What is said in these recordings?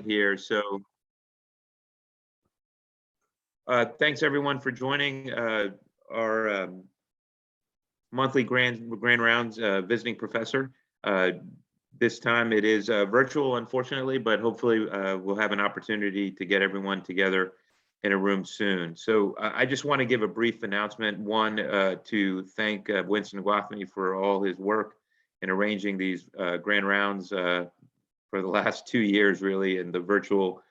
here. So thanks everyone for joining our monthly grand rounds visiting professor. This time it is virtual, unfortunately, but hopefully we'll have an opportunity to get everyone together in a room soon. So I just want to give a brief announcement. One, to thank Winston Guathney for all his work in arranging these grand rounds for the last 2 years, really, and the virtual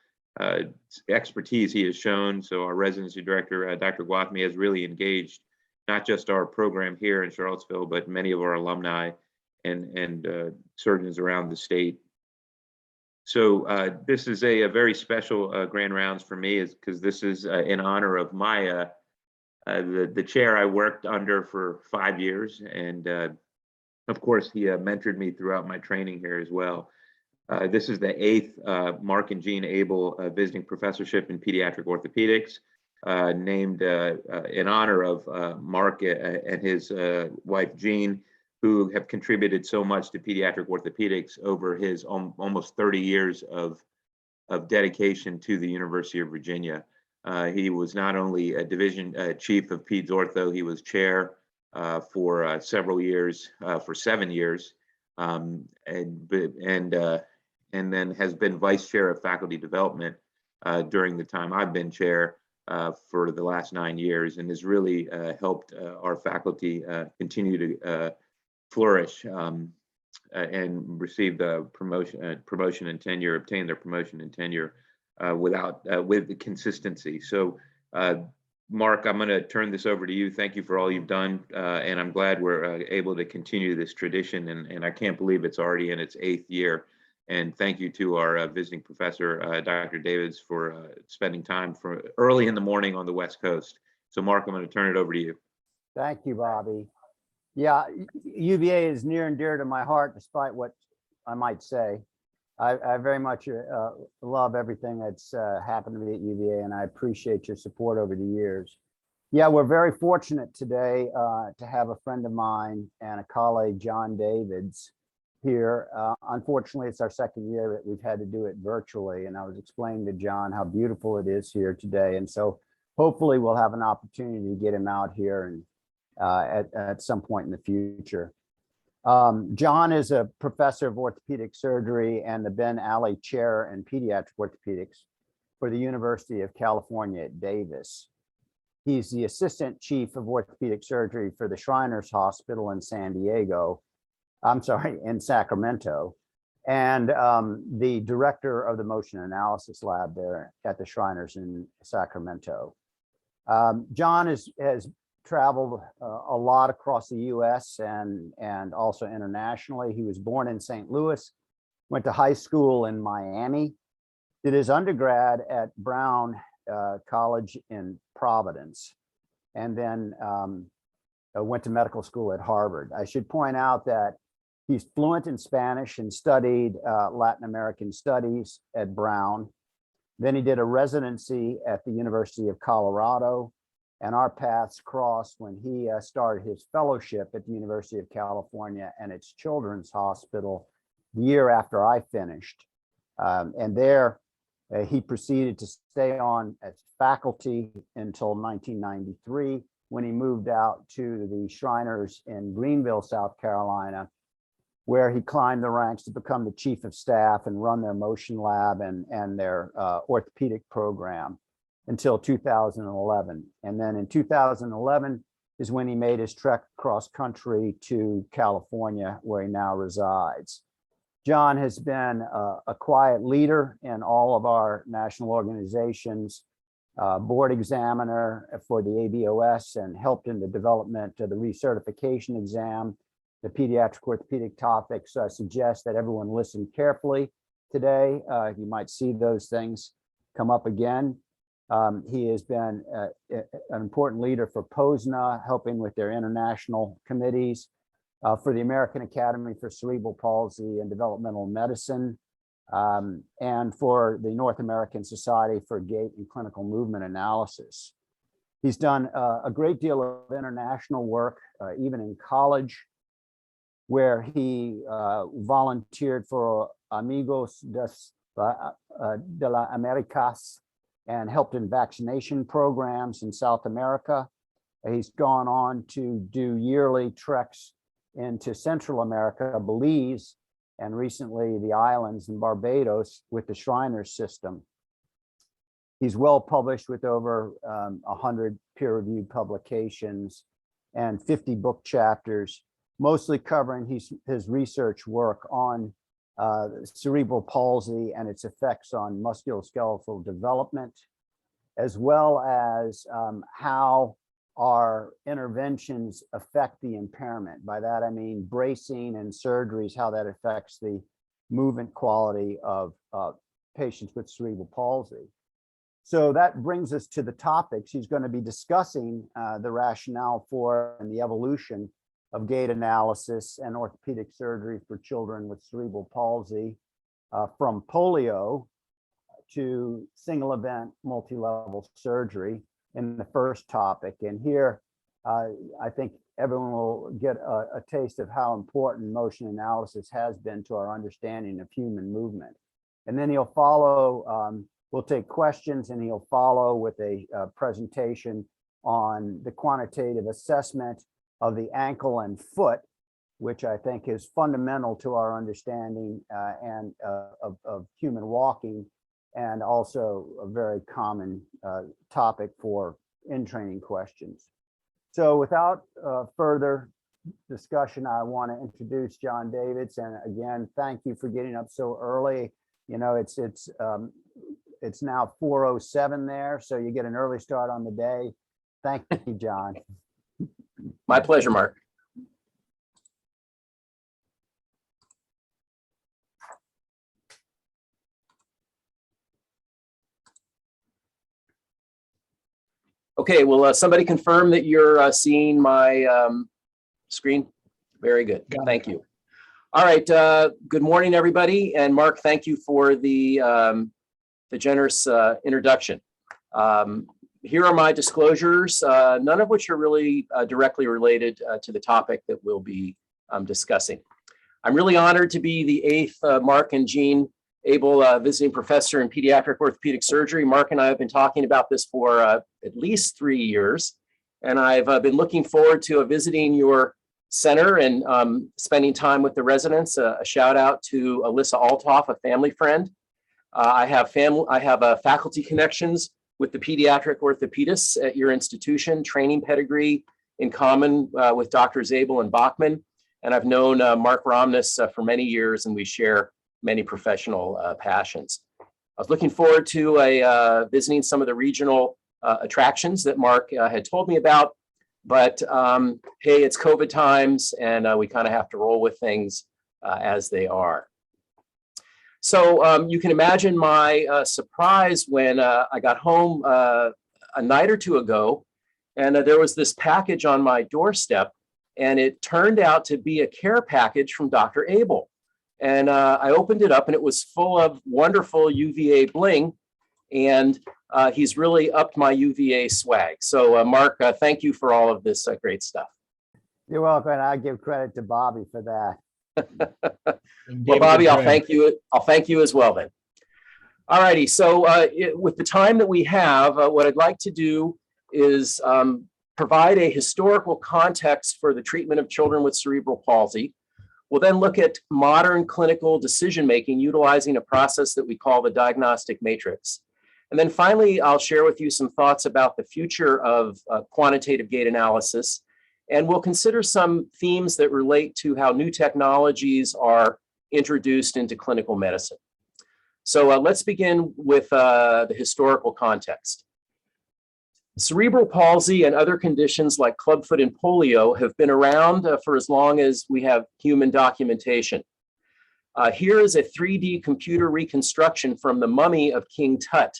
expertise he has shown. So our residency director, Dr. Guathney, has really engaged not just our program here in Charlottesville, but many of our alumni and surgeons around the state. So this is a very special grand rounds for me, is because this is in honor of my the chair I worked under for 5 years, and of course he mentored me throughout my training here as well. This is the 8th Mark and Jean Abel Visiting Professorship in Pediatric Orthopaedics, named in honor of Mark and his wife Jean, who have contributed so much to pediatric orthopedics over his almost 30 years of dedication to the University of Virginia. He was not only a division chief of Peds Ortho, he was chair for several years, for 7 years, and then has been vice chair of faculty development during the time I've been chair for the last 9 years, and has really helped our faculty continue to flourish and receive the promotion and tenure, obtain their promotion and tenure with the consistency. So Mark, I'm going to turn this over to you. Thank you for all you've done, and I'm glad we're able to continue this tradition, and I can't believe it's already in its 8th year. And thank you to our visiting professor, Dr. Davids, for spending time for early in the morning on the West Coast. So Mark, I'm going to turn it over to you. Thank you, Bobby. Yeah, UVA is near and dear to my heart, despite what I might say. I very much love everything that's happened to me at UVA, and I appreciate your support over the years. Yeah, we're very fortunate today to have a friend of mine and a colleague, Jon Davids, here. Unfortunately, it's our 2nd year that we've had to do it virtually, and I was explaining to Jon how beautiful it is here today. And so hopefully we'll have an opportunity to get him out here and at some point in the future. Jon is a professor of orthopedic surgery and the Ben Alley Chair in Pediatric Orthopedics for the University of California at Davis. He's the assistant chief of orthopedic surgery for the Shriners Hospital in in Sacramento, and the director of the motion analysis lab there at the Shriners in Sacramento. Jon has traveled a lot across the US and also internationally. He was born in St. Louis, went to high school in Miami, did his undergrad at Braun College in Providence, and then went to medical school at Harvard. I should point out that he's fluent in Spanish and studied Latin American studies at Braun. Then he did a residency at the University of Colorado, and our paths crossed when he started his fellowship at the University of California and its Children's Hospital the year after I finished. And there he proceeded to stay on as faculty until 1993, when he moved out to the Shriners in Greenville, South Carolina, where he climbed the ranks to become the chief of staff and run their motion lab and their orthopedic program until 2011. And then in 2011 is when he made his trek across country to California, where he now resides. Jon has been a quiet leader in all of our national organizations, board examiner for the ABOS, and helped in the development of the recertification exam. The pediatric orthopedic topics suggest that everyone listen carefully today. You might see those things come up again. He has been an important leader for POSNA, helping with their international committees, for the American Academy for Cerebral Palsy and Developmental Medicine, and for the North American Society for Gait and Clinical Movement Analysis. He's done a great deal of international work, even in college, where he volunteered for Amigos de las Americas and helped in vaccination programs in South America. He's gone on to do yearly treks into Central America, Belize, and recently the islands in Barbados with the Shriners system. He's well published with over 100 peer-reviewed publications and 50 book chapters, mostly covering his research work on cerebral palsy and its effects on musculoskeletal development, as well as how our interventions affect the impairment. By that, I mean bracing and surgeries, how that affects the movement quality of patients with cerebral palsy. So that brings us to the topics. He's going to be discussing the rationale for and the evolution of gait analysis and orthopedic surgery for children with cerebral palsy, from polio to single event multi-level surgery in the first topic. And here, I think everyone will get a taste of how important motion analysis has been to our understanding of human movement. And then he'll follow, we'll take questions, and he'll follow with a presentation on the quantitative assessment of the ankle and foot, which I think is fundamental to our understanding of human walking, and also a very common topic for in-training questions. So without further discussion, I want to introduce Jon Davids. And again, thank you for getting up so early. You know, it's now 4:07 there, so you get an early start on the day. Thank you, Jon. My pleasure, Mark. Okay, will somebody confirm that you're seeing my screen? Very good, thank you. All right, good morning, everybody. And Mark, thank you for the generous introduction. Here are my disclosures, none of which are really directly related to the topic that we'll be discussing. I'm really honored to be the 8th Mark and Jean Abel Visiting Professor in Pediatric Orthopaedic Surgery. Mark and I have been talking about this for at least 3 years, and I've been looking forward to visiting your center and spending time with the residents. A shout out to Alyssa Altoff, a family friend. I have faculty connections with the Pediatric Orthopaedics at your institution, training pedigree in common with Drs. Abel and Bachman. And I've known Mark Romness for many years, and we share many professional passions. I was looking forward to visiting some of the regional attractions that Mark had told me about, but hey, it's COVID times, and we kind of have to roll with things as they are. So you can imagine my surprise when I got home a night or two ago, and there was this package on my doorstep, and it turned out to be a care package from Dr. Abel. And I opened it up, and it was full of wonderful UVA bling, and he's really upped my UVA swag. So Mark, thank you for all of this great stuff. You're welcome, and I give credit to Bobby for that. Well, Bobby, I'll thank you. I'll thank you as well then. All righty. So with the time that we have, what I'd like to do is provide a historical context for the treatment of children with cerebral palsy. We'll then look at modern clinical decision-making utilizing a process that we call the Diagnostic Matrix. And then finally, I'll share with you some thoughts about the future of quantitative gait analysis. And we'll consider some themes that relate to how new technologies are introduced into clinical medicine. So let's begin with the historical context. Cerebral palsy and other conditions like clubfoot and polio have been around for as long as we have human documentation. Here is a 3D computer reconstruction from the mummy of King Tut,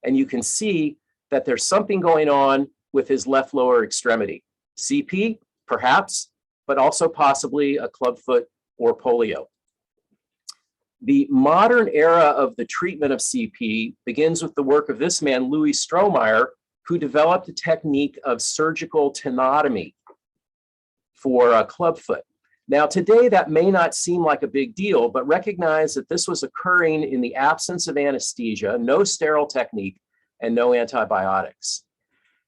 and you can see that there's something going on with his left lower extremity. CP, perhaps, but also possibly a clubfoot or polio. The modern era of the treatment of CP begins with the work of this man, Louis Strohmeyer, who developed a technique of surgical tenotomy for clubfoot. Now, today, that may not seem like a big deal, but recognize that this was occurring in the absence of anesthesia, no sterile technique, and no antibiotics.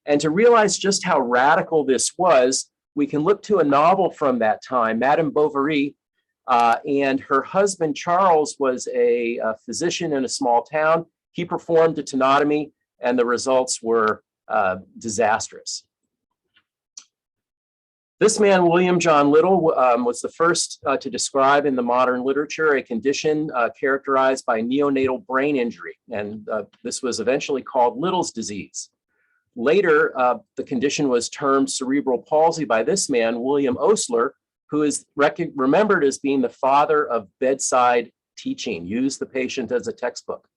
And to realize just how radical this was, we can look to a novel from that time. Madame Bovary and her husband, Charles, was a physician in a small town. He performed a tenotomy, and the results were disastrous. This man, William John Little, was the first to describe in the modern literature a condition characterized by neonatal brain injury, and this was eventually called Little's disease. Later, the condition was termed cerebral palsy by this man, William Osler, who is remembered as being the father of bedside teaching, use the patient as a textbook.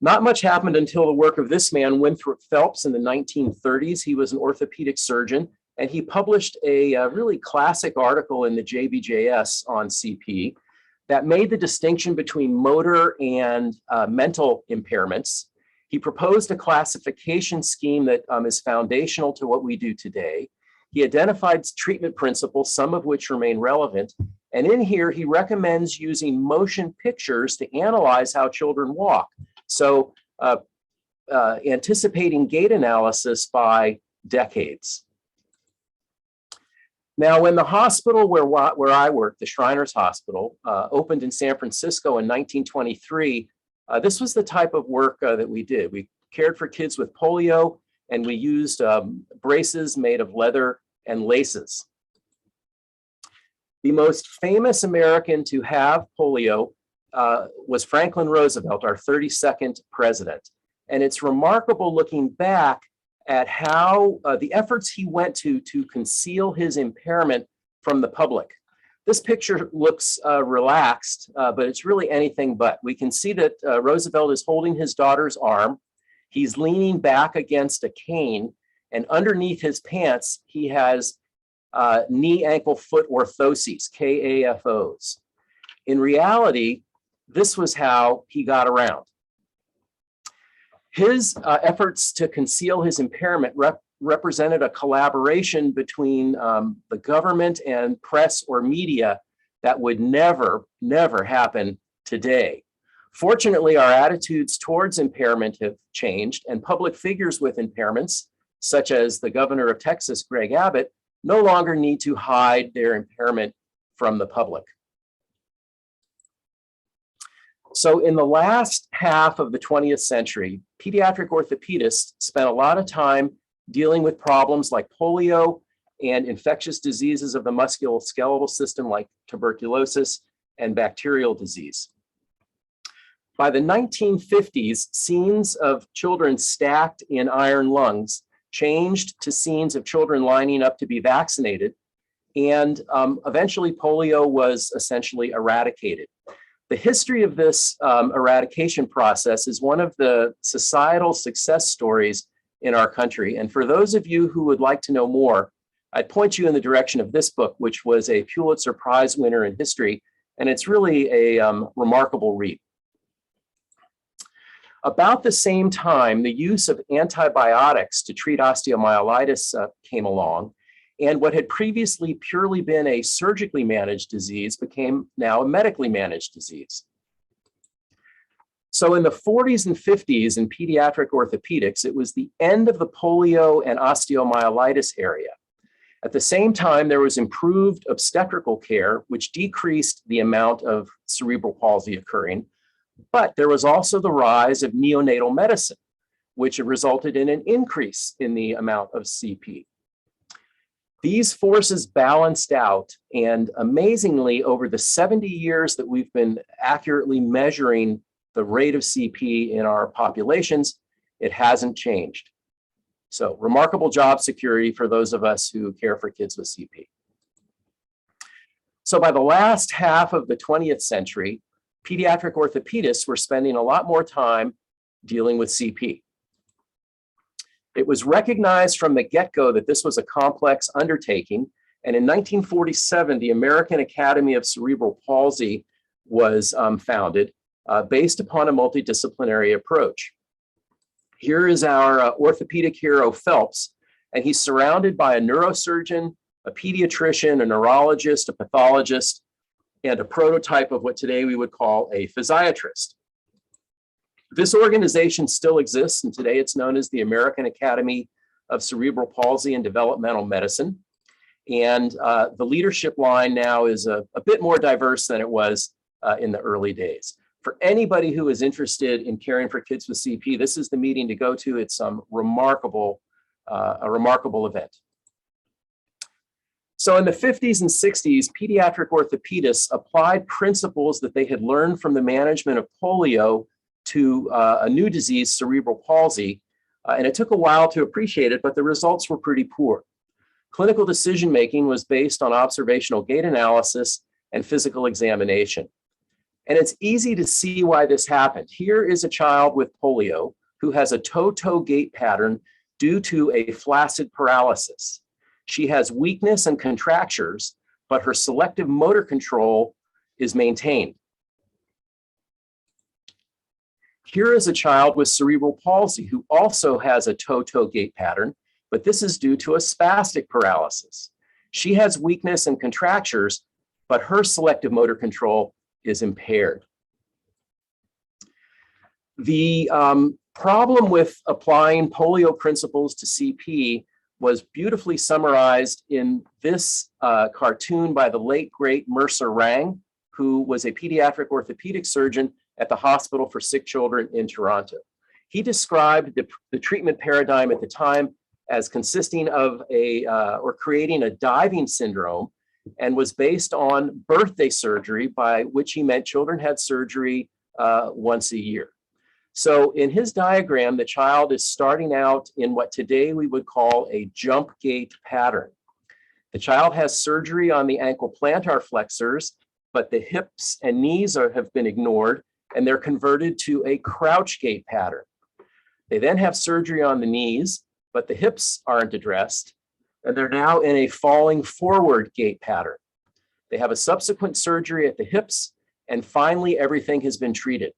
Not much happened until the work of this man, Winthrop Phelps, in the 1930s. He was an orthopedic surgeon, and he published a really classic article in the JBJS on CP that made the distinction between motor and mental impairments. He proposed a classification scheme that is foundational to what we do today. He identified treatment principles, some of which remain relevant. And in here, he recommends using motion pictures to analyze how children walk. So anticipating gait analysis by decades. Now, when the hospital where I worked, the Shriners Hospital, opened in San Francisco in 1923, this was the type of work that we did. We cared for kids with polio, and we used braces made of leather and laces. The most famous American to have polio was Franklin Roosevelt, our 32nd president. And it's remarkable looking back at how the efforts he went to conceal his impairment from the public. This picture looks relaxed, but it's really anything but. We can see that Roosevelt is holding his daughter's arm. He's leaning back against a cane, and underneath his pants, he has knee, ankle, foot orthoses, KAFOs. In reality, this was how he got around. His efforts to conceal his impairment represented a collaboration between the government and press or media that would never happen today. Fortunately, our attitudes towards impairment have changed, and public figures with impairments, such as the governor of Texas, Greg Abbott, no longer need to hide their impairment from the public. So in the last half of the 20th century, pediatric orthopedists spent a lot of time dealing with problems like polio and infectious diseases of the musculoskeletal system like tuberculosis and bacterial disease. By the 1950s, scenes of children stacked in iron lungs changed to scenes of children lining up to be vaccinated, and eventually polio was essentially eradicated. The history of this eradication process is one of the societal success stories in our country. And for those of you who would like to know more, I'd point you in the direction of this book, which was a Pulitzer Prize winner in history, and it's really a remarkable read. About the same time, the use of antibiotics to treat osteomyelitis came along, and what had previously purely been a surgically managed disease became now a medically managed disease. So in the 40s and 50s in pediatric orthopedics, it was the end of the polio and osteomyelitis area. At the same time, there was improved obstetrical care, which decreased the amount of cerebral palsy occurring, but there was also the rise of neonatal medicine, which resulted in an increase in the amount of CP. These forces balanced out, and amazingly, over the 70 years that we've been accurately measuring the rate of CP in our populations, it hasn't changed. So remarkable job security for those of us who care for kids with CP. So by the last half of the 20th century, pediatric orthopedists were spending a lot more time dealing with CP. It was recognized from the get-go that this was a complex undertaking, and in 1947, the American Academy of Cerebral Palsy was founded based upon a multidisciplinary approach. Here is our orthopedic hero, Phelps, and he's surrounded by a neurosurgeon, a pediatrician, a neurologist, a pathologist, and a prototype of what today we would call a physiatrist. This organization still exists, and today it's known as the American Academy of Cerebral Palsy and Developmental Medicine. And the leadership line now is a bit more diverse than it was in the early days. For anybody who is interested in caring for kids with CP, this is the meeting to go to. It's a remarkable event. So in the 50s and 60s, pediatric orthopedists applied principles that they had learned from the management of polio to a new disease, cerebral palsy. And it took a while to appreciate it, but the results were pretty poor. Clinical decision-making was based on observational gait analysis and physical examination. And it's easy to see why this happened. Here is a child with polio who has a toe-toe gait pattern due to a flaccid paralysis. She has weakness and contractures, but her selective motor control is maintained. Here is a child with cerebral palsy who also has a toe-toe gait pattern, but this is due to a spastic paralysis. She has weakness and contractures, but her selective motor control is impaired. The problem with applying polio principles to CP was beautifully summarized in this cartoon by the late, great Mercer Rang, who was a pediatric orthopedic surgeon at the Hospital for Sick Children in Toronto. He described the treatment paradigm at the time as consisting of or creating a diving syndrome, and was based on birthday surgery, by which he meant children had surgery once a year. So in his diagram, the child is starting out in what today we would call a jump gait pattern. The child has surgery on the ankle plantar flexors, but the hips and knees have been ignored, and they're converted to a crouch gait pattern. They then have surgery on the knees, but the hips aren't addressed, and they're now in a falling forward gait pattern. They have a subsequent surgery at the hips, and finally everything has been treated.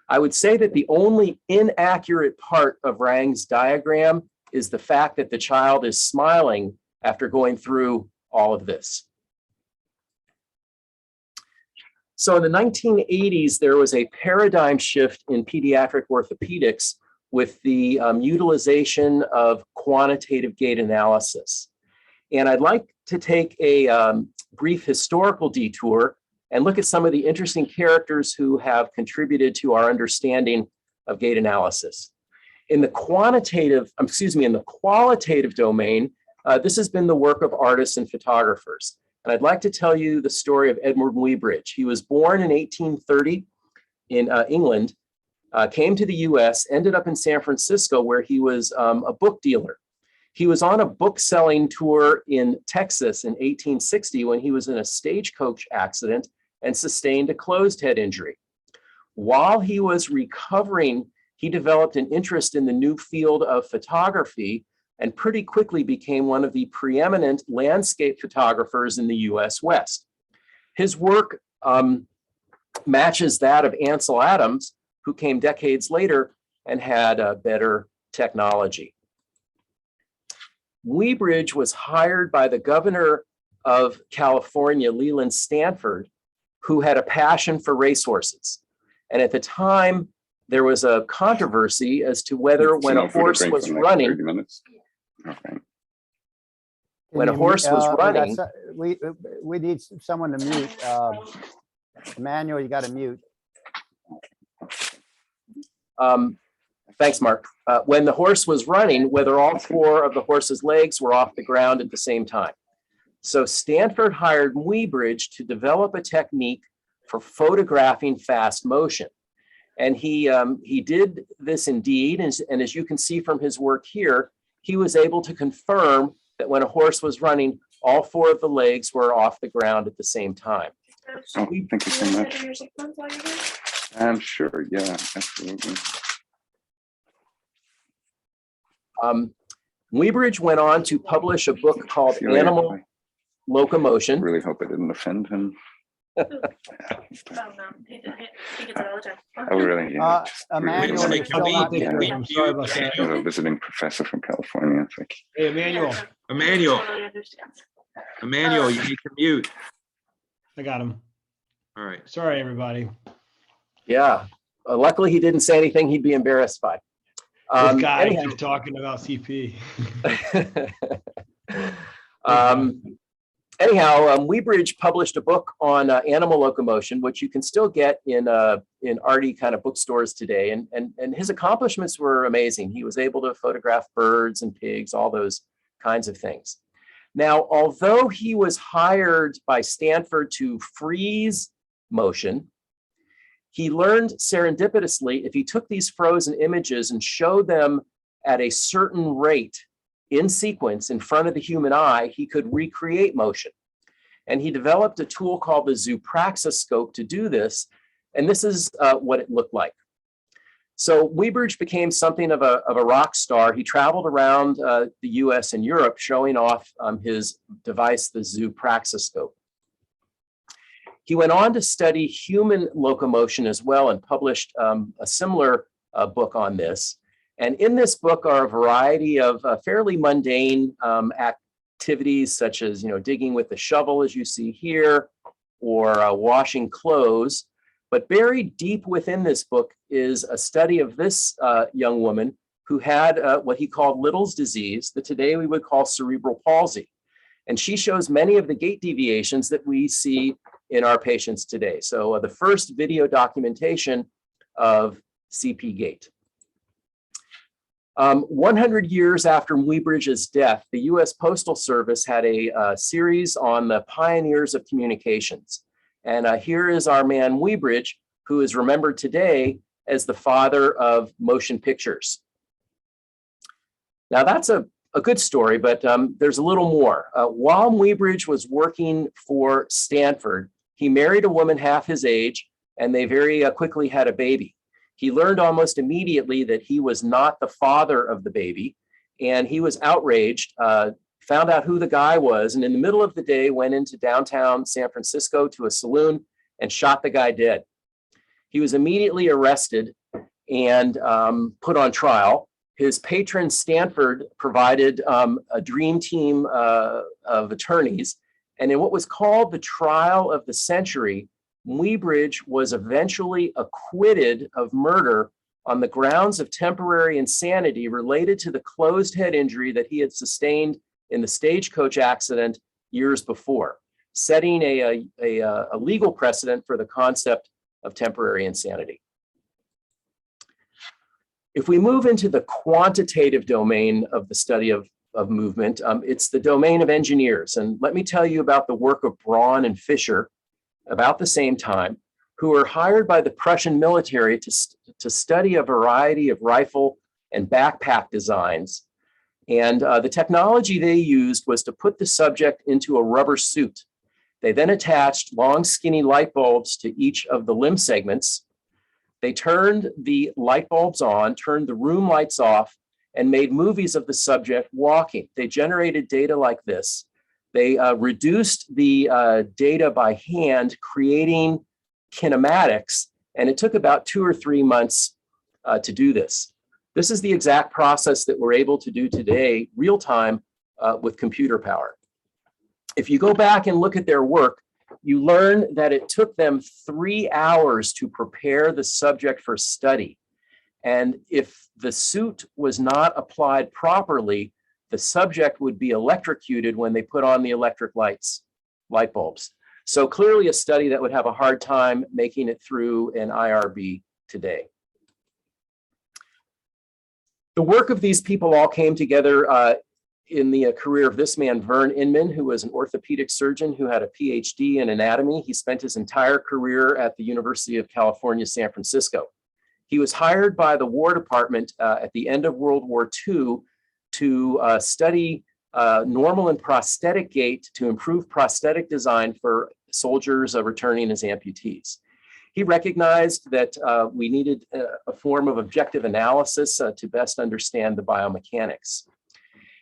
I would say that the only inaccurate part of Rang's diagram is the fact that the child is smiling after going through all of this. So in the 1980s, there was a paradigm shift in pediatric orthopedics with the utilization of quantitative gait analysis. And I'd like to take a brief historical detour and look at some of the interesting characters who have contributed to our understanding of gait analysis. In the qualitative domain, this has been the work of artists and photographers. And I'd like to tell you the story of Edward Muybridge. He was born in 1830 in England, came to the US, ended up in San Francisco, where he was a book dealer. He was on a book selling tour in Texas in 1860 when he was in a stagecoach accident and sustained a closed head injury. While he was recovering, he developed an interest in the new field of photography and pretty quickly became one of the preeminent landscape photographers in the US West. His work matches that of Ansel Adams, who came decades later and had better technology. Muybridge was hired by the governor of California, Leland Stanford, who had a passion for racehorses. And at the time, there was a controversy as to whether when a horse was running, when a horse was running, we need someone to mute. Emmanuel, you got to mute. Thanks, Mark. When the horse was running, whether all four of the horse's legs were off the ground at the same time. So Stanford hired Muybridge to develop a technique for photographing fast motion. And he did this indeed. And as you can see from his work here, he was able to confirm that when a horse was running, all four of the legs were off the ground at the same time. Oh, thank you so much. I'm sure, yeah, absolutely. Muybridge went on to publish a book called Animal Locomotion. Really hope I didn't offend him. Oh, really? Yeah. Emmanuel, you're still not muted. I'm sorry about that. He's a visiting professor from California. It's like, Hey, Emmanuel. Emmanuel, Emmanuel, you need to mute. I got him. All right. Sorry, everybody. Yeah. Luckily, he didn't say anything he'd be embarrassed by. This guy anyhow. keeps talking about CP. Weebridge published a book on animal locomotion, which you can still get in arty kind of bookstores today. And his accomplishments were amazing. He was able to photograph birds and pigs, all those kinds of things. Now, although he was hired by Stanford to freeze motion, he learned serendipitously if he took these frozen images and showed them at a certain rate in sequence in front of the human eye, he could recreate motion. And he developed a tool called the Zoopraxiscope to do this. And this is what it looked like. So Weebridge became something of a rock star. He traveled around the US and Europe showing off his device, the Zoopraxiscope. He went on to study human locomotion as well and published a similar book on this. And in this book are a variety of fairly mundane activities, such as digging with the shovel, as you see here, or washing clothes. But buried deep within this book is a study of this young woman who had what he called Little's disease, that today we would call cerebral palsy. And she shows many of the gait deviations that we see in our patients today. So the first video documentation of CP gait. 100 years after Weebridge's death, the US Postal Service had a series on the pioneers of communications. And here is our man Weebridge, who is remembered today as the father of motion pictures. Now that's a good story, but there's a little more. While Weebridge was working for Stanford, he married a woman half his age, and they very quickly had a baby. He learned almost immediately that he was not the father of the baby, and he was outraged, found out who the guy was, and in the middle of the day went into downtown San Francisco to a saloon and shot the guy dead. He was immediately arrested and put on trial. His patron Stanford provided a dream team of attorneys, and in what was called the trial of the century, Weebridge was eventually acquitted of murder on the grounds of temporary insanity related to the closed head injury that he had sustained in the stagecoach accident years before, setting a legal precedent for the concept of temporary insanity. If we move into the quantitative domain of the study of movement, it's the domain of engineers. And let me tell you about the work of Braun and Fisher about the same time, who were hired by the Prussian military to study a variety of rifle and backpack designs. And the technology they used was to put the subject into a rubber suit. They then attached long, skinny light bulbs to each of the limb segments. They turned the light bulbs on, turned the room lights off, and made movies of the subject walking. They generated data like this. They reduced the data by hand, creating kinematics, and it took about 2 or 3 months to do this. This is the exact process that we're able to do today, real time, with computer power. If you go back and look at their work, you learn that it took them 3 hours to prepare the subject for study. And if the suit was not applied properly, the subject would be electrocuted when they put on the electric light bulbs. So clearly a study that would have a hard time making it through an IRB today. The work of these people all came together in the career of this man, Vern Inman, who was an orthopedic surgeon who had a PhD in anatomy. He spent his entire career at the University of California, San Francisco. He was hired by the War Department at the end of World War II to study normal and prosthetic gait to improve prosthetic design for soldiers returning as amputees. He recognized that we needed a form of objective analysis to best understand the biomechanics.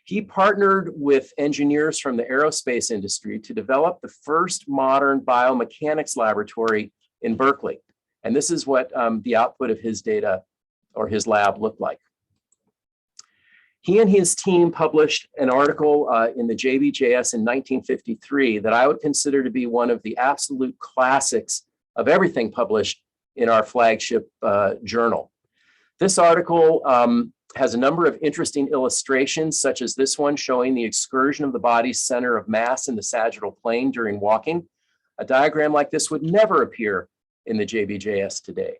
He partnered with engineers from the aerospace industry to develop the first modern biomechanics laboratory in Berkeley. And this is what the output of his data or his lab looked like. He and his team published an article in the JBJS in 1953 that I would consider to be one of the absolute classics of everything published in our flagship journal. This article has a number of interesting illustrations, such as this one showing the excursion of the body's center of mass in the sagittal plane during walking. A diagram like this would never appear in the JBJS today.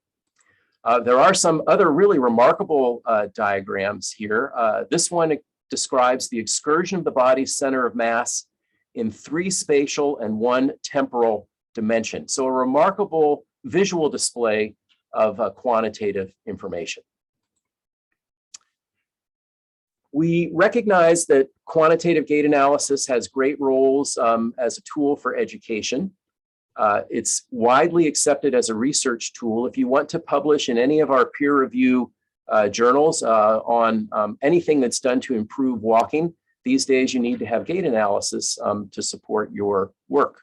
There are some other really remarkable diagrams here. This one describes the excursion of the body's center of mass in 3 spatial and 1 temporal dimension. So a remarkable visual display of quantitative information. We recognize that quantitative gait analysis has great roles as a tool for education. It's widely accepted as a research tool. If you want to publish in any of our peer review journals on anything that's done to improve walking, these days you need to have gait analysis to support your work.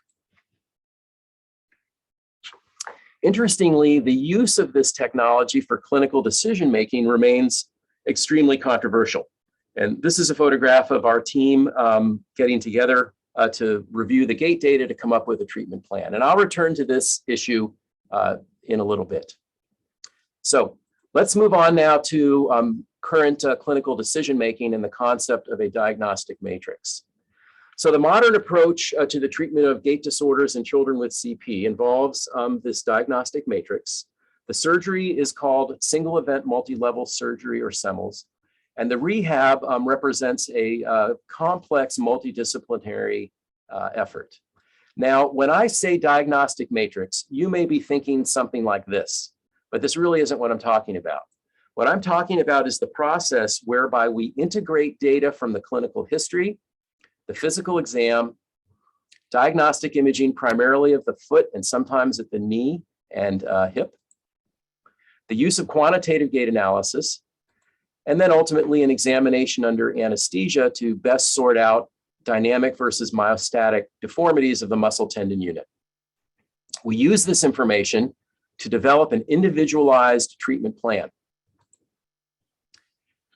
Interestingly, the use of this technology for clinical decision-making remains extremely controversial. And this is a photograph of our team getting together to review the gait data to come up with a treatment plan. And I'll return to this issue in a little bit. So let's move on now to current clinical decision-making and the concept of a diagnostic matrix. So the modern approach to the treatment of gait disorders in children with CP involves this diagnostic matrix. The surgery is called single event multi-level surgery, or SEMLS. And the rehab represents a complex multidisciplinary effort. Now, when I say diagnostic matrix, you may be thinking something like this, but this really isn't what I'm talking about. What I'm talking about is the process whereby we integrate data from the clinical history, the physical exam, diagnostic imaging primarily of the foot and sometimes at the knee and hip, the use of quantitative gait analysis, and then ultimately an examination under anesthesia to best sort out dynamic versus myostatic deformities of the muscle tendon unit. We use this information to develop an individualized treatment plan.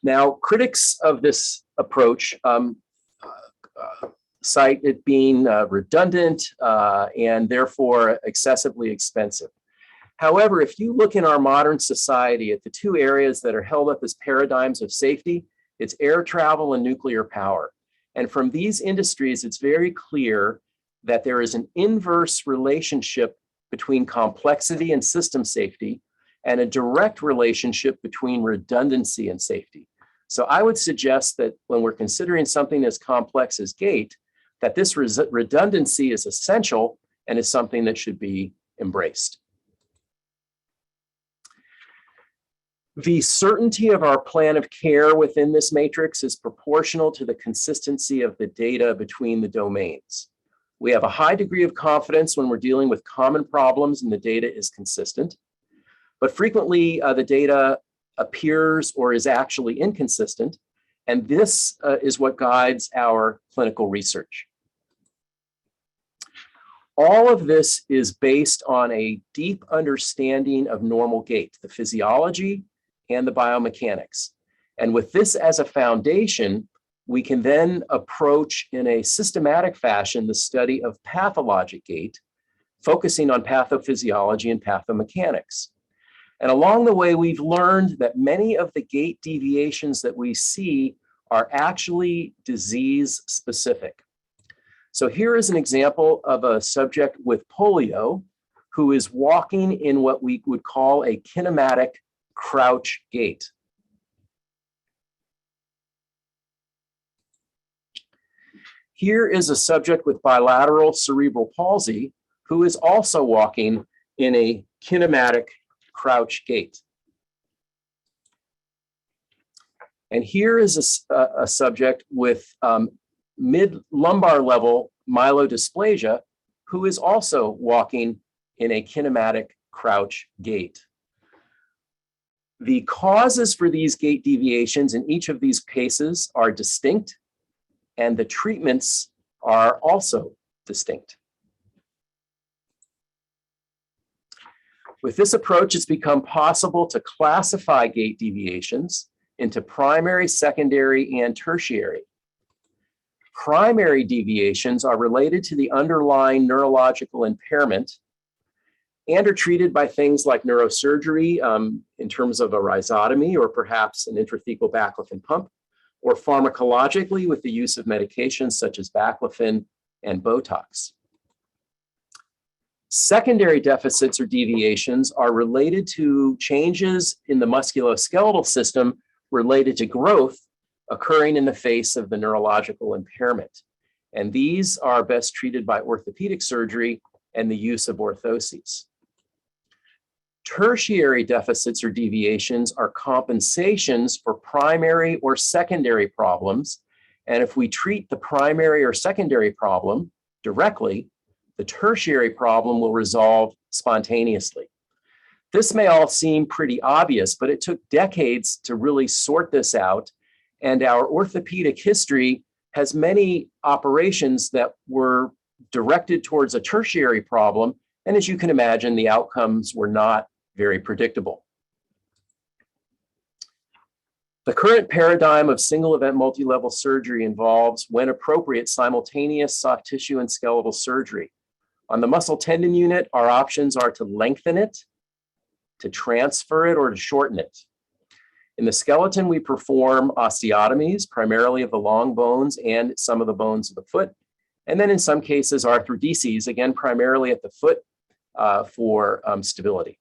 Now, critics of this approach cite it being redundant and therefore excessively expensive. However, if you look in our modern society at the 2 areas that are held up as paradigms of safety, it's air travel and nuclear power. And from these industries, it's very clear that there is an inverse relationship between complexity and system safety and a direct relationship between redundancy and safety. So I would suggest that when we're considering something as complex as gait, that this redundancy is essential and is something that should be embraced. The certainty of our plan of care within this matrix is proportional to the consistency of the data between the domains. We have a high degree of confidence when we're dealing with common problems and the data is consistent, but frequently the data appears or is actually inconsistent, and this is what guides our clinical research. All of this is based on a deep understanding of normal gait, the physiology, and the biomechanics. And with this as a foundation, we can then approach in a systematic fashion the study of pathologic gait, focusing on pathophysiology and pathomechanics. And along the way, we've learned that many of the gait deviations that we see are actually disease specific. So here is an example of a subject with polio who is walking in what we would call a kinematic crouch gait. Here is a subject with bilateral cerebral palsy who is also walking in a kinematic crouch gait. And here is a subject with mid-lumbar level myelodysplasia who is also walking in a kinematic crouch gait. The causes for these gait deviations in each of these cases are distinct, and the treatments are also distinct. With this approach, it's become possible to classify gait deviations into primary, secondary, and tertiary. Primary deviations are related to the underlying neurological impairment and are treated by things like neurosurgery in terms of a rhizotomy or perhaps an intrathecal baclofen pump, or pharmacologically with the use of medications such as baclofen and Botox. Secondary deficits or deviations are related to changes in the musculoskeletal system related to growth occurring in the face of the neurological impairment. And these are best treated by orthopedic surgery and the use of orthoses. Tertiary deficits or deviations are compensations for primary or secondary problems. And if we treat the primary or secondary problem directly, the tertiary problem will resolve spontaneously. This may all seem pretty obvious, but it took decades to really sort this out. And our orthopedic history has many operations that were directed towards a tertiary problem. And as you can imagine, the outcomes were not very predictable. The current paradigm of single event multi-level surgery involves, when appropriate, simultaneous soft tissue and skeletal surgery. On the muscle tendon unit, our options are to lengthen it, to transfer it, or to shorten it. In the skeleton, we perform osteotomies, primarily of the long bones and some of the bones of the foot. And then in some cases, arthrodeses, again, primarily at the foot for stability.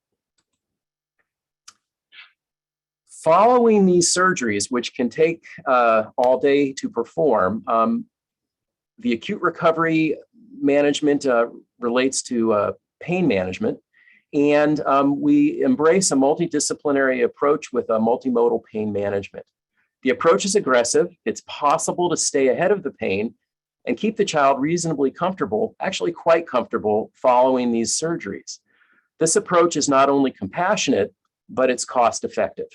Following these surgeries, which can take all day to perform, the acute recovery management relates to pain management. And we embrace a multidisciplinary approach with a multimodal pain management. The approach is aggressive. It's possible to stay ahead of the pain and keep the child reasonably comfortable, actually quite comfortable, following these surgeries. This approach is not only compassionate, but it's cost effective.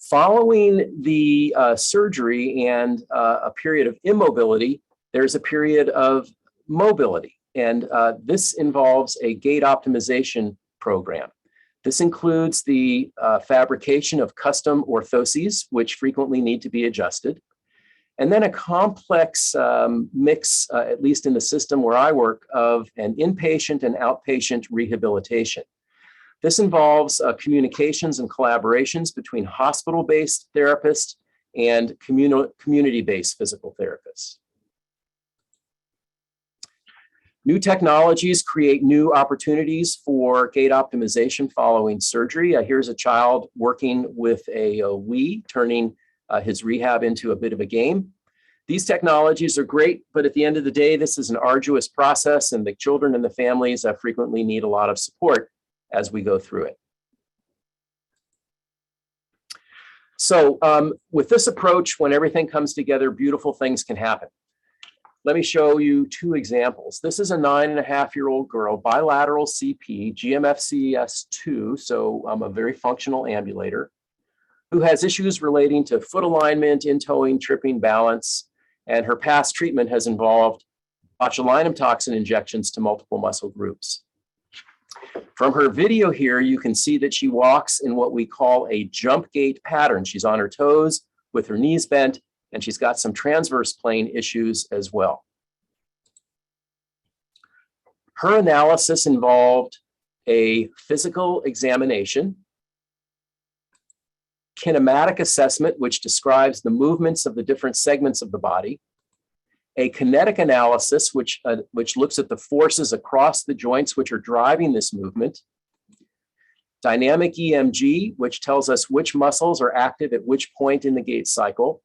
Following the surgery and a period of immobility, there's a period of mobility. And this involves a gait optimization program. This includes the fabrication of custom orthoses, which frequently need to be adjusted. And then a complex mix, at least in the system where I work, of an inpatient and outpatient rehabilitation. This involves communications and collaborations between hospital-based therapists and community-based physical therapists. New technologies create new opportunities for gait optimization following surgery. Here's a child working with a Wii, turning his rehab into a bit of a game. These technologies are great, but at the end of the day, this is an arduous process, and the children and the families frequently need a lot of support as we go through it. So with this approach, when everything comes together, beautiful things can happen. Let me show you two examples. This is a 9.5-year-old girl, bilateral CP, GMFCS2, so a very functional ambulator, who has issues relating to foot alignment, in-toeing, tripping, balance, and her past treatment has involved botulinum toxin injections to multiple muscle groups. From her video here, you can see that she walks in what we call a jump gait pattern. She's on her toes with her knees bent, and she's got some transverse plane issues as well. Her analysis involved a physical examination, kinematic assessment, which describes the movements of the different segments of the body, a kinetic analysis, which looks at the forces across the joints which are driving this movement, dynamic EMG, which tells us which muscles are active at which point in the gait cycle,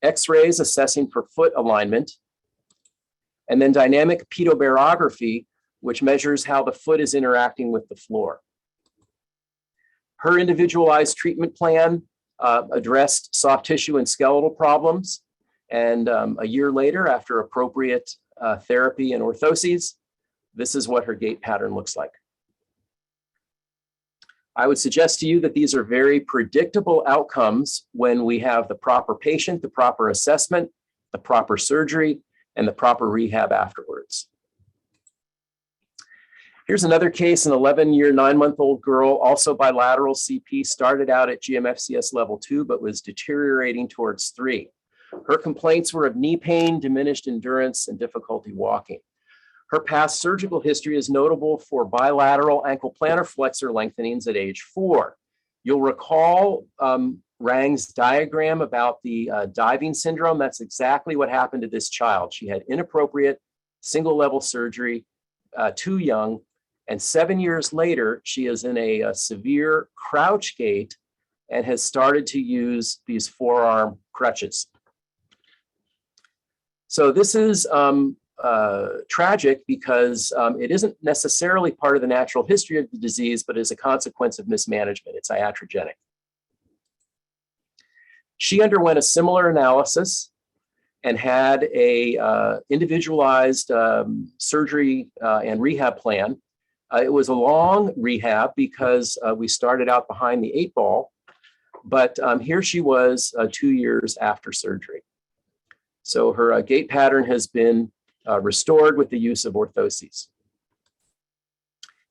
X-rays assessing for foot alignment, and then dynamic pedobarography, which measures how the foot is interacting with the floor. Her individualized treatment plan addressed soft tissue and skeletal problems. And a year later, after appropriate therapy and orthoses, this is what her gait pattern looks like. I would suggest to you that these are very predictable outcomes when we have the proper patient, the proper assessment, the proper surgery, and the proper rehab afterwards. Here's another case, an 11-year, 9-month-old girl, also bilateral CP, started out at GMFCS level 2, but was deteriorating towards 3. Her complaints were of knee pain, diminished endurance, and difficulty walking. Her past surgical history is notable for bilateral ankle plantar flexor lengthenings at age 4. You'll recall Rang's diagram about the diving syndrome. That's exactly what happened to this child. She had inappropriate single-level surgery, too young, and 7 years later, she is in a severe crouch gait and has started to use these forearm crutches. So this is tragic because it isn't necessarily part of the natural history of the disease, but is a consequence of mismanagement. It's iatrogenic. She underwent a similar analysis and had a individualized surgery and rehab plan. It was a long rehab because we started out behind the 8 ball, but here she was 2 years after surgery. So her gait pattern has been restored with the use of orthoses.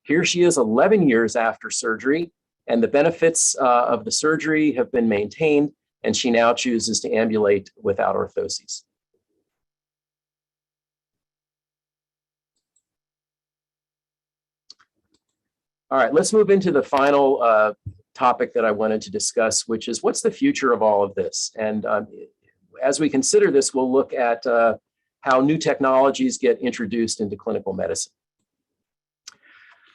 Here she is 11 years after surgery, and the benefits of the surgery have been maintained, and she now chooses to ambulate without orthoses. All right, let's move into the final topic that I wanted to discuss, which is what's the future of all of this? And as we consider this, we'll look at how new technologies get introduced into clinical medicine.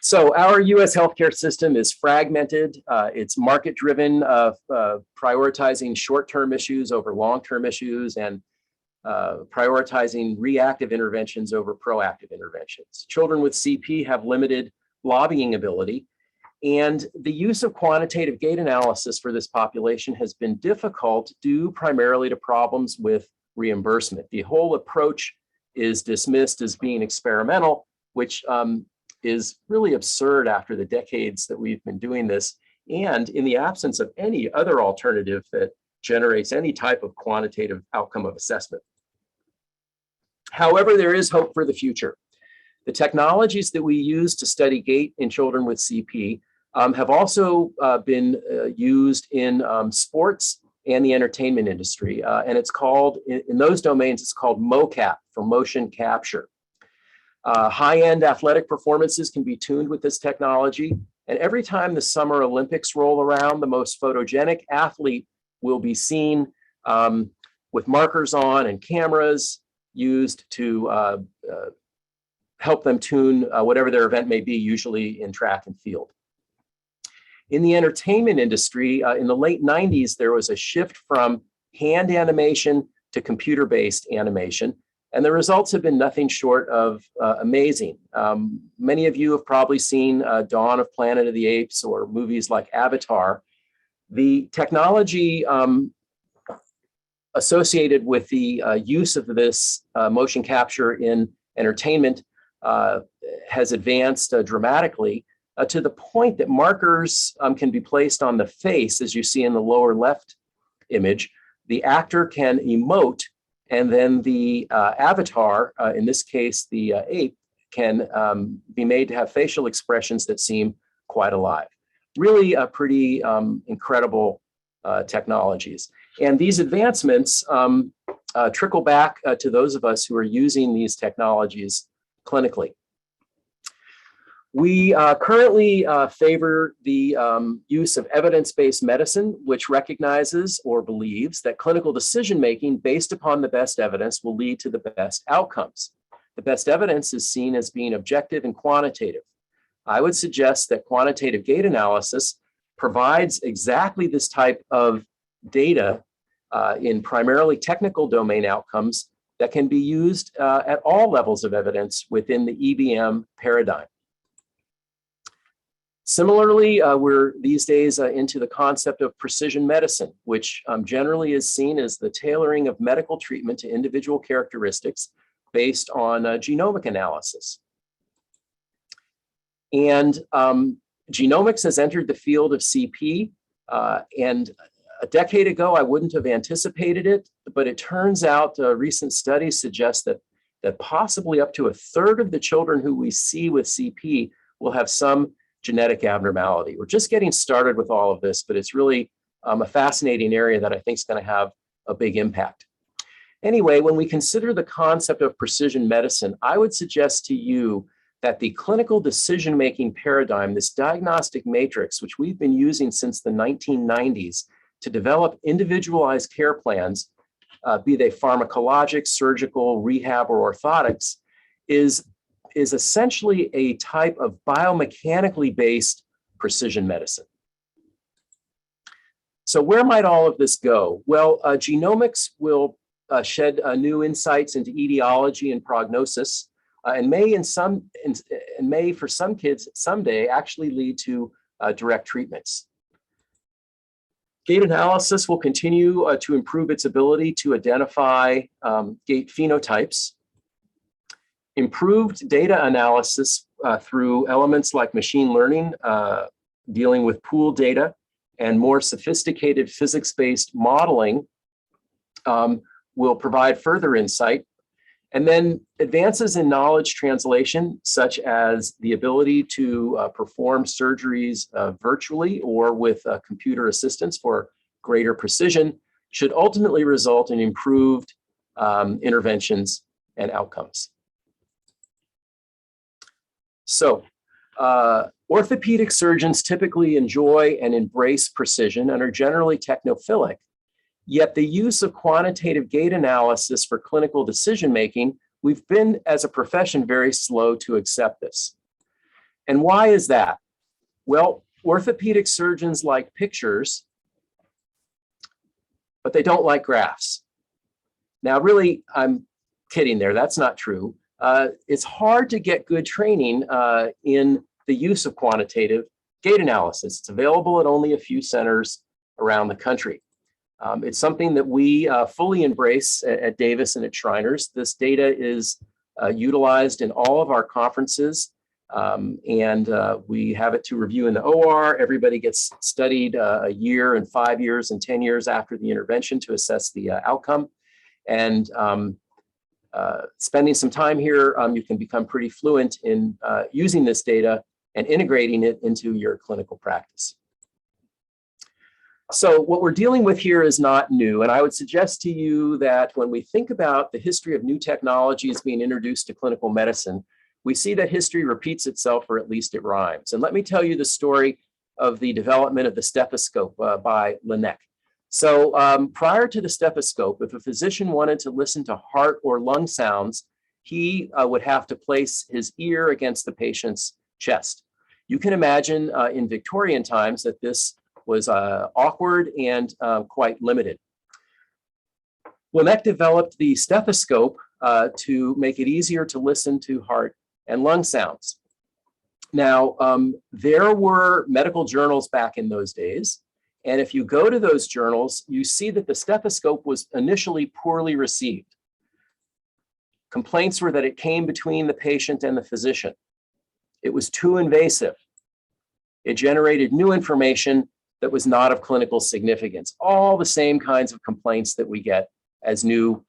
So our US healthcare system is fragmented. It's market-driven, prioritizing short-term issues over long-term issues and prioritizing reactive interventions over proactive interventions. Children with CP have limited lobbying ability, and the use of quantitative gait analysis for this population has been difficult due primarily to problems with reimbursement. The whole approach is dismissed as being experimental, which is really absurd after the decades that we've been doing this, and in the absence of any other alternative that generates any type of quantitative outcome of assessment. However, there is hope for the future. The technologies that we use to study gait in children with CP have also been used in sports and the entertainment industry. And it's called, in those domains, it's called MoCap, for motion capture. High-end athletic performances can be tuned with this technology. And every time the Summer Olympics roll around, the most photogenic athlete will be seen with markers on and cameras used to help them tune whatever their event may be, usually in track and field. In the entertainment industry, in the late 90s, there was a shift from hand animation to computer-based animation, and the results have been nothing short of amazing. Many of you have probably seen Dawn of Planet of the Apes or movies like Avatar. The technology associated with the use of this motion capture in entertainment has advanced dramatically to the point that markers can be placed on the face, as you see in the lower left image. The actor can emote, and then the avatar, in this case, the ape, can be made to have facial expressions that seem quite alive. Really pretty incredible technologies. And these advancements trickle back to those of us who are using these technologies clinically. We currently favor the use of evidence-based medicine, which recognizes or believes that clinical decision-making based upon the best evidence will lead to the best outcomes. The best evidence is seen as being objective and quantitative. I would suggest that quantitative gait analysis provides exactly this type of data in primarily technical domain outcomes that can be used at all levels of evidence within the EBM paradigm. Similarly, we're these days into the concept of precision medicine, which generally is seen as the tailoring of medical treatment to individual characteristics based on genomic analysis. And genomics has entered the field of CP, and a decade ago, I wouldn't have anticipated it, but it turns out recent studies suggest that possibly up to a third of the children who we see with CP will have some genetic abnormality. We're just getting started with all of this, but it's really a fascinating area that I think is going to have a big impact. Anyway, when we consider the concept of precision medicine, I would suggest to you that the clinical decision-making paradigm, this diagnostic matrix, which we've been using since the 1990s to develop individualized care plans, be they pharmacologic, surgical, rehab, or orthotics, is essentially a type of biomechanically based precision medicine. So where might all of this go? Well, genomics will shed new insights into etiology and prognosis, and may for some kids someday actually lead to direct treatments. Gait analysis will continue to improve its ability to identify gait phenotypes. Improved data analysis through elements like machine learning, dealing with pooled data, and more sophisticated physics-based modeling will provide further insight. And then advances in knowledge translation, such as the ability to perform surgeries virtually or with computer assistance for greater precision, should ultimately result in improved interventions and outcomes. So, orthopedic surgeons typically enjoy and embrace precision and are generally technophilic. Yet the use of quantitative gait analysis for clinical decision-making, we've been, as a profession, very slow to accept this. And why is that? Well, orthopedic surgeons like pictures, but they don't like graphs. Now, really, I'm kidding there. That's not true. It's hard to get good training in the use of quantitative gait analysis. It's available at only a few centers around the country. It's something that we fully embrace at Davis and at Shriners. This data is utilized in all of our conferences, and we have it to review in the OR. Everybody gets studied a year and 5 years and 10 years after the intervention to assess the outcome. And spending some time here, you can become pretty fluent in using this data and integrating it into your clinical practice. So what we're dealing with here is not new, and I would suggest to you that when we think about the history of new technologies being introduced to clinical medicine, we see that history repeats itself, or at least it rhymes. And let me tell you the story of the development of the stethoscope by Laennec. So prior to the stethoscope, if a physician wanted to listen to heart or lung sounds, he would have to place his ear against the patient's chest. You can imagine in Victorian times that this was awkward and quite limited. Laennec developed the stethoscope to make it easier to listen to heart and lung sounds. Now, there were medical journals back in those days, and if you go to those journals, you see that the stethoscope was initially poorly received. Complaints were that it came between the patient and the physician. It was too invasive. It generated new information that was not of clinical significance. All the same kinds of complaints that we get as new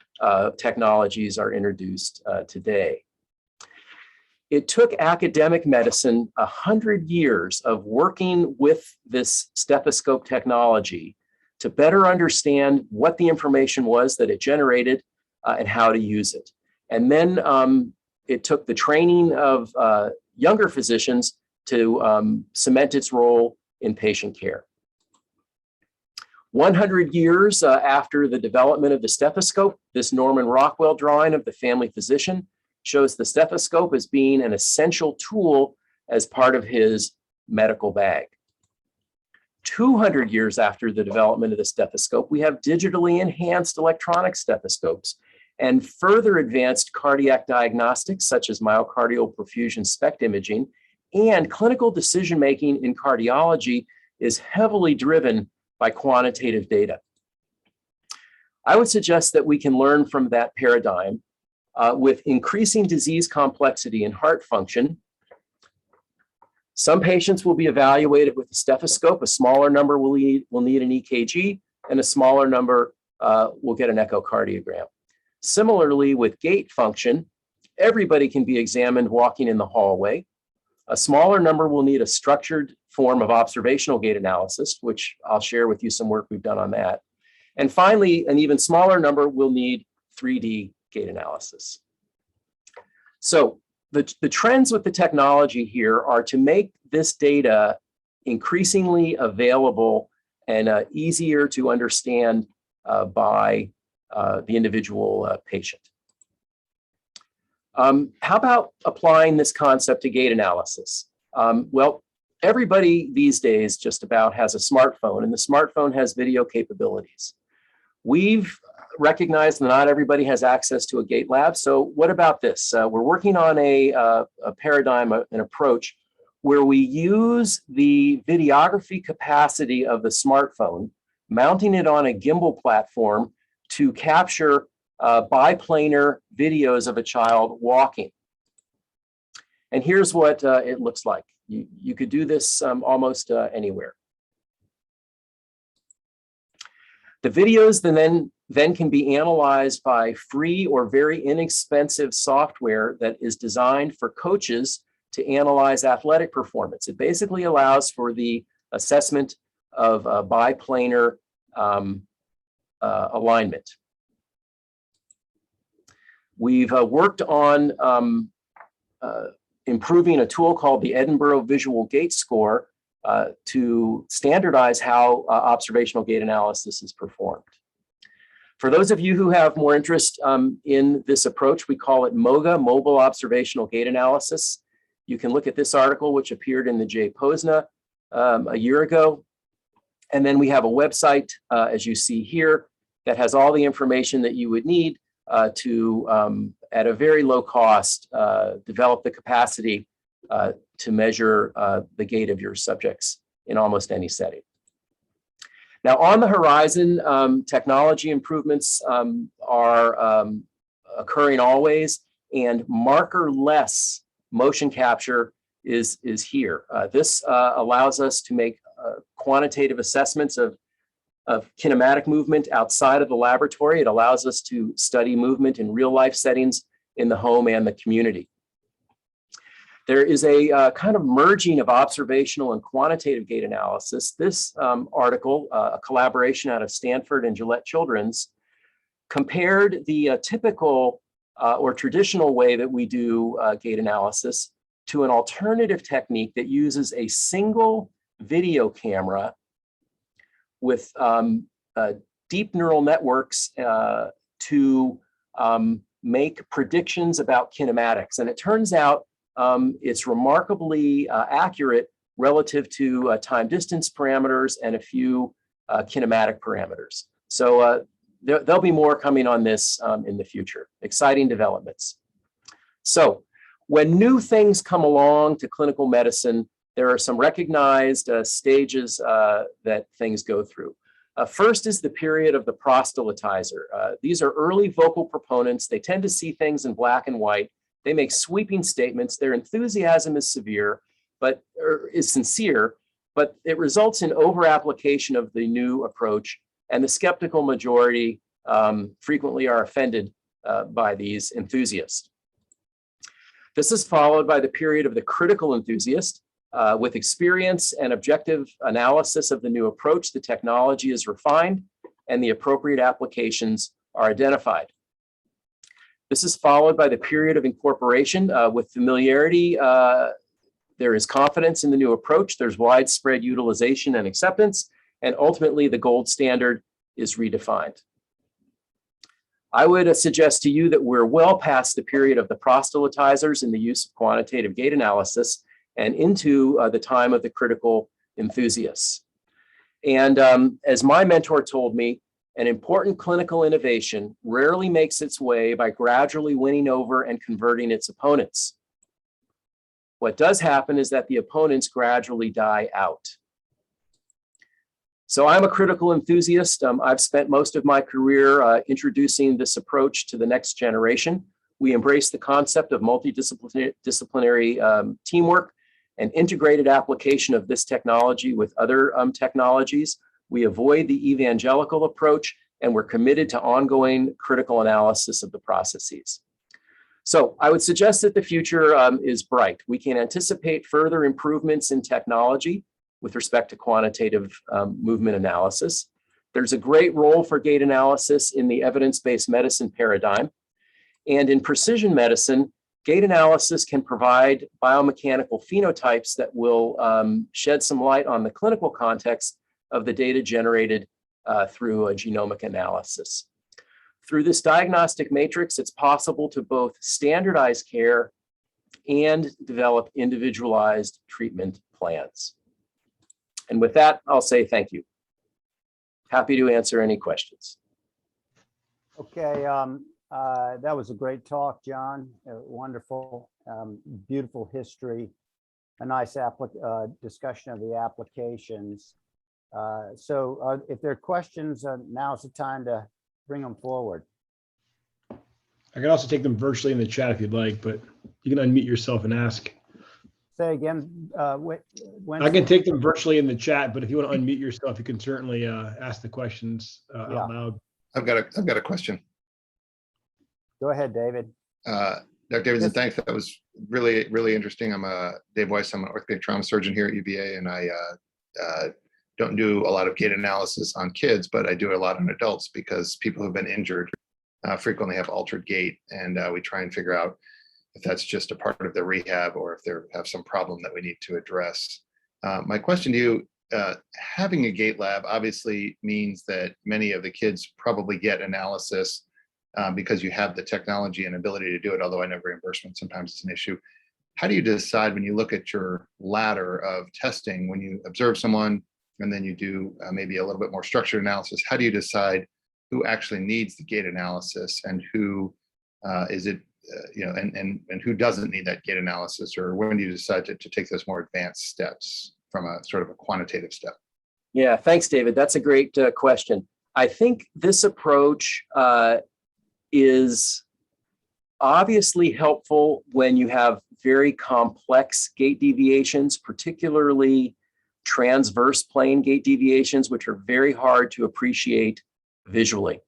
technologies are introduced today. It took academic medicine 100 years of working with this stethoscope technology to better understand what the information was that it generated and how to use it. And then it took the training of younger physicians to cement its role in patient care. 100 years after the development of the stethoscope, this Norman Rockwell drawing of the family physician shows the stethoscope as being an essential tool as part of his medical bag. 200 years after the development of the stethoscope, we have digitally enhanced electronic stethoscopes and further advanced cardiac diagnostics such as myocardial perfusion SPECT imaging, and clinical decision-making in cardiology is heavily driven by quantitative data. I would suggest that we can learn from that paradigm with increasing disease complexity and heart function. Some patients will be evaluated with a stethoscope. A smaller number will need an EKG, and a smaller number will get an echocardiogram. Similarly, with gait function, everybody can be examined walking in the hallway. A smaller number will need a structured form of observational gait analysis, which I'll share with you some work we've done on that. And finally, an even smaller number will need 3D gait analysis. So the trends with the technology here are to make this data increasingly available and easier to understand by the individual patient. How about applying this concept to gait analysis? Well, everybody these days just about has a smartphone, and the smartphone has video capabilities. We've recognized that not everybody has access to a gait lab. So what about this? We're working on a paradigm, an approach where we use the videography capacity of the smartphone, mounting it on a gimbal platform to capture biplanar videos of a child walking. And here's what it looks like. You could do this almost anywhere. The videos then can be analyzed by free or very inexpensive software that is designed for coaches to analyze athletic performance. It basically allows for the assessment of biplanar alignment. We've worked on improving a tool called the Edinburgh Visual Gait Score to standardize how observational gait analysis is performed. For those of you who have more interest in this approach, we call it MOGA, Mobile Observational Gait Analysis. You can look at this article, which appeared in the J. Posna a year ago. And then we have a website, as you see here, that has all the information that you would need to, at a very low cost, develop the capacity to measure the gait of your subjects in almost any setting. Now, on the horizon, technology improvements are occurring always, and marker-less motion capture is here. This allows us to make quantitative assessments of kinematic movement outside of the laboratory. It allows us to study movement in real-life settings in the home and the community. There is a kind of merging of observational and quantitative gait analysis. This article, a collaboration out of Stanford and Gillette Children's, compared the typical or traditional way that we do gait analysis to an alternative technique that uses a single video camera with deep neural networks to make predictions about kinematics. And it turns out it's remarkably accurate relative to time distance parameters and a few kinematic parameters. So there'll be more coming on this in the future. Exciting developments. So when new things come along to clinical medicine, there are some recognized stages that things go through. First is the period of the prosthetizer. These are early vocal proponents. They tend to see things in black and white. They make sweeping statements. Their enthusiasm is sincere, but it results in over-application of the new approach, and the skeptical majority frequently are offended by these enthusiasts. This is followed by the period of the critical enthusiast. With experience and objective analysis of the new approach, the technology is refined and the appropriate applications are identified. This is followed by the period of incorporation. With familiarity, there is confidence in the new approach, there's widespread utilization and acceptance, and ultimately the gold standard is redefined. I would suggest to you that we're well past the period of the proselytizers in the use of quantitative gait analysis and into the time of the critical enthusiasts. And as my mentor told me, an important clinical innovation rarely makes its way by gradually winning over and converting its opponents. What does happen is that the opponents gradually die out. So I'm a critical enthusiast. I've spent most of my career introducing this approach to the next generation. We embrace the concept of multidisciplinary teamwork and integrated application of this technology with other technologies. We avoid the evangelical approach, and we're committed to ongoing critical analysis of the processes. So I would suggest that the future is bright. We can anticipate further improvements in technology with respect to quantitative movement analysis. There's a great role for gait analysis in the evidence-based medicine paradigm. And in precision medicine, gait analysis can provide biomechanical phenotypes that will shed some light on the clinical context of the data generated through a genomic analysis. Through this diagnostic matrix, it's possible to both standardize care and develop individualized treatment plans. And with that, I'll say thank you. Happy to answer any questions. Okay, that was a great talk, John. Wonderful, beautiful history, a nice discussion of the applications. So if there are questions, now's the time to bring them forward. I can also take them virtually in the chat if you'd like, but you can unmute yourself and ask. Say again, I can take them virtually in the chat, but if you want to unmute yourself, you can certainly ask the questions out loud. I've got a question. Go ahead, David. Dr. Davids, and thanks. That was really, really interesting. I'm Dave Weiss. I'm an orthopedic trauma surgeon here at UVA, and I don't do a lot of gait analysis on kids, but I do a lot on adults because people who've been injured frequently have altered gait, and we try and figure out if that's just a part of their rehab or if they have some problem that we need to address. My question to you, having a gait lab obviously means that many of the kids probably get analysis because you have the technology and ability to do it, although I know reimbursement sometimes is an issue. How do you decide when you look at your ladder of testing, when you observe someone and then you do maybe a little bit more structured analysis, how do you decide who actually needs the gait analysis and who is it, and who doesn't need that gait analysis, or when do you decide to take those more advanced steps from a sort of a quantitative step? Yeah, thanks, David. That's a great question. I think this approach is obviously helpful when you have very complex gait deviations, particularly transverse plane gait deviations, which are very hard to appreciate visually.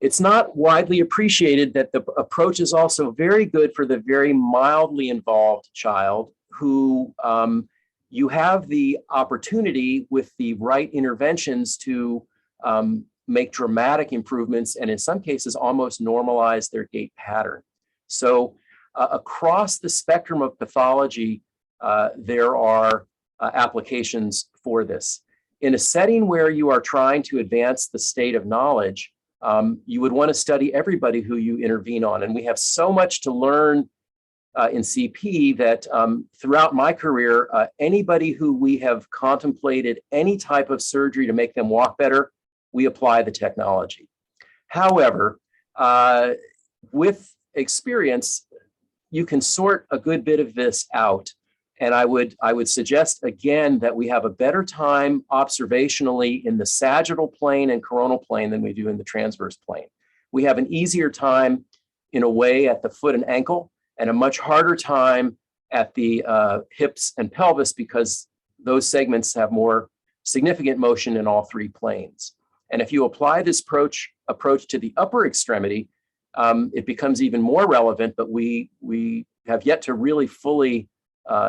It's not widely appreciated that the approach is also very good for the very mildly involved child who you have the opportunity with the right interventions to make dramatic improvements and in some cases almost normalize their gait pattern. So across the spectrum of pathology, there are applications for this. In a setting where you are trying to advance the state of knowledge, you would want to study everybody who you intervene on. And we have so much to learn in CP that throughout my career, anybody who we have contemplated any type of surgery to make them walk better, we apply the technology. However, with experience, you can sort a good bit of this out. And I would suggest again that we have a better time observationally in the sagittal plane and coronal plane than we do in the transverse plane. We have an easier time in a way at the foot and ankle, and a much harder time at the hips and pelvis because those segments have more significant motion in all three planes. And if you apply this approach to the upper extremity, it becomes even more relevant, but we have yet to really fully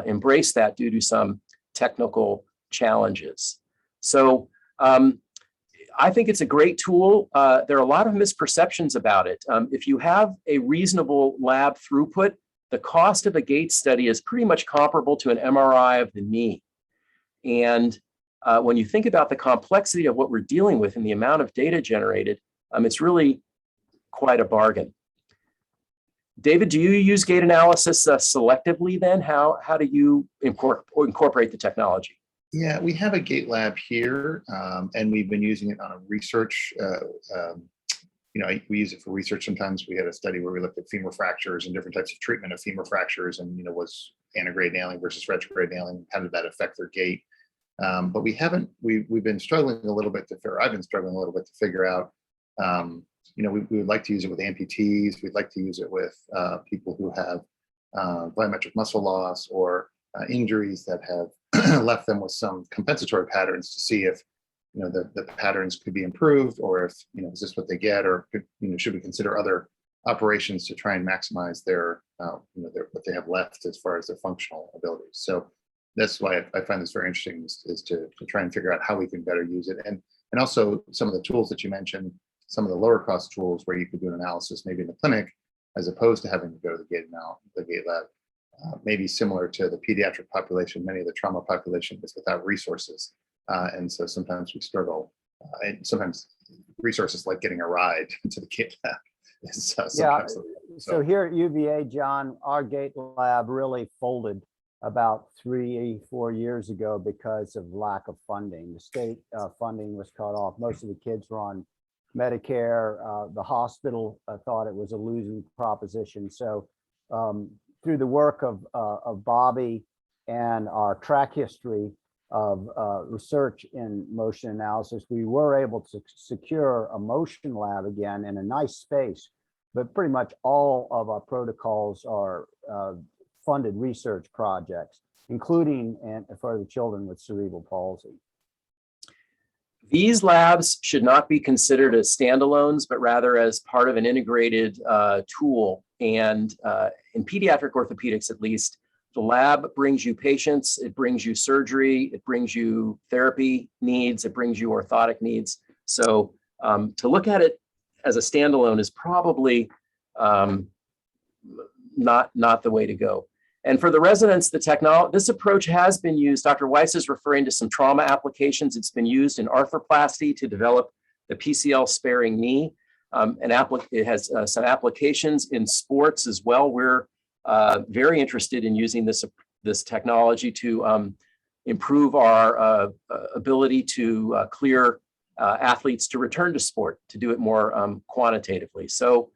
embrace that due to some technical challenges. So I think it's a great tool. There are a lot of misperceptions about it. If you have a reasonable lab throughput, the cost of a gait study is pretty much comparable to an MRI of the knee. And when you think about the complexity of what we're dealing with and the amount of data generated, it's really quite a bargain. David, do you use gait analysis selectively then? How do you incorporate the technology? Yeah, we have a gait lab here, and we've been using it on a research. We use it for research. Sometimes we had a study where we looked at femur fractures and different types of treatment of femur fractures, and was antegrade nailing versus retrograde nailing, how did that affect their gait? But we haven't. We've been struggling a little bit I've been struggling a little bit to figure out. We would like to use it with amputees. We'd like to use it with people who have volumetric muscle loss or injuries that have left them with some compensatory patterns to see if the patterns could be improved, or if is this what they get, or should we consider other operations to try and maximize their, what they have left as far as their functional abilities. So that's why I find this very interesting, is to try and figure out how we can better use it. And also some of the tools that you mentioned, some of the lower cost tools where you could do an analysis maybe in the clinic, as opposed to having to go to the Gait lab, maybe similar to the pediatric population. Many of the trauma population is without resources. And so sometimes we struggle, and sometimes resources like getting a ride to the Gait lab is sometimes. So here at UVA, John, our Gait lab really folded about 3-4 years ago because of lack of funding. The state funding was cut off. Most of the kids were on Medicare. The hospital thought it was a losing proposition. So through the work of Bobby and our track history of research in motion analysis, we were able to secure a motion lab again in a nice space, but pretty much all of our protocols are funded research projects, including for the children with cerebral palsy. These labs should not be considered as standalones, but rather as part of an integrated tool. And in pediatric orthopedics, at least, the lab brings you patients, it brings you surgery, it brings you therapy needs, it brings you orthotic needs. So to look at it as a standalone is probably not the way to go. And for the residents, this approach has been used. Dr. Weiss is referring to some trauma applications. It's been used in arthroplasty to develop the PCL sparing knee. It has some applications in sports as well. We're very interested in using this technology to improve our ability to clear athletes to return to sport, to do it more quantitatively. So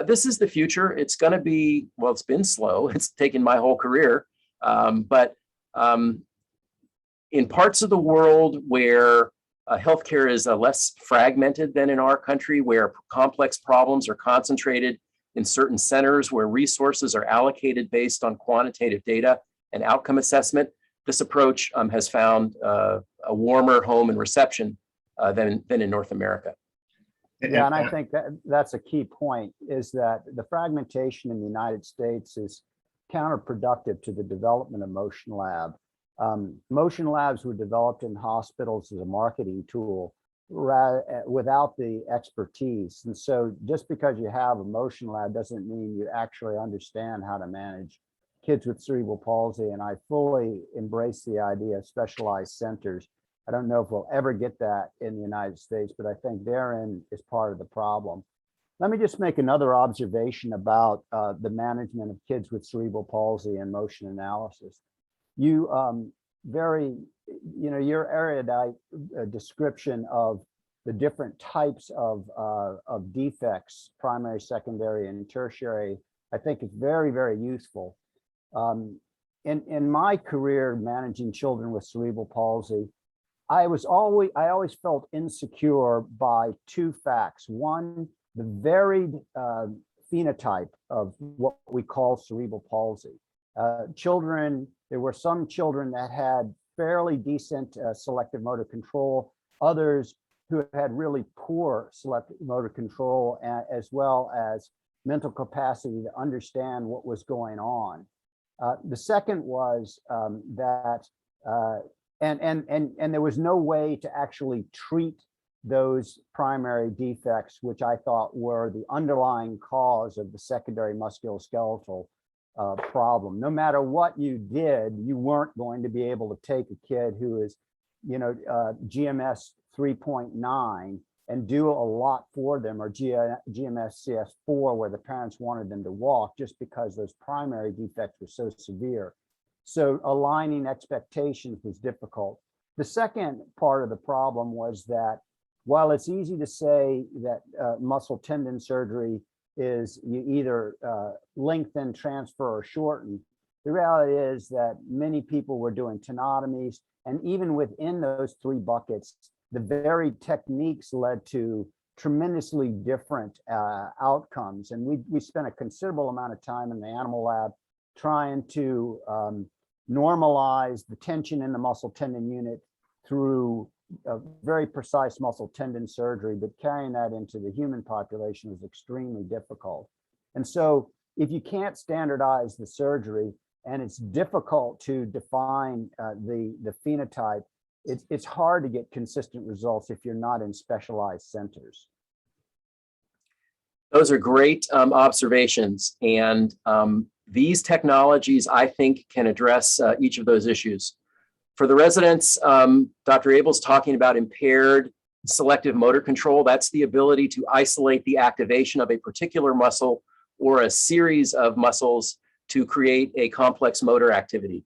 this is the future. It's going to be, well, it's been slow. It's taken my whole career. But in parts of the world where healthcare is less fragmented than in our country, where complex problems are concentrated in certain centers, where resources are allocated based on quantitative data and outcome assessment, this approach has found a warmer home and reception than in North America. Yeah, and I think that's a key point, is that the fragmentation in the United States is counterproductive to the development of motion lab. Motion labs were developed in hospitals as a marketing tool without the expertise. And so just because you have a motion lab doesn't mean you actually understand how to manage kids with cerebral palsy. And I fully embrace the idea of specialized centers. I don't know if we'll ever get that in the United States, but I think therein is part of the problem. Let me just make another observation about the management of kids with cerebral palsy and motion analysis. You your erudite description of the different types of defects, primary, secondary, and tertiary, I think is very, very useful. In my career managing children with cerebral palsy, I always felt insecure by two facts. One, the varied phenotype of what we call cerebral palsy. There were some children that had fairly decent selective motor control, others who had really poor selective motor control, as well as mental capacity to understand what was going on. The second was that there was no way to actually treat those primary defects, which I thought were the underlying cause of the secondary musculoskeletal problem. No matter what you did, you weren't going to be able to take a kid who is, GMS 3.9 and do a lot for them, or GMS CS4, where the parents wanted them to walk, just because those primary defects were so severe. So aligning expectations was difficult. The second part of the problem was that while it's easy to say that muscle tendon surgery is you either lengthen, transfer, or shorten, the reality is that many people were doing tenotomies, and even within those three buckets, the varied techniques led to tremendously different outcomes. And we spent a considerable amount of time in the animal lab trying to normalize the tension in the muscle tendon unit through a very precise muscle tendon surgery, but carrying that into the human population was extremely difficult. And so if you can't standardize the surgery and it's difficult to define the phenotype, it's hard to get consistent results if you're not in specialized centers. Those are great observations. And these technologies, I think, can address each of those issues. For the residents, Dr. Abel's talking about impaired selective motor control. That's the ability to isolate the activation of a particular muscle or a series of muscles to create a complex motor activity.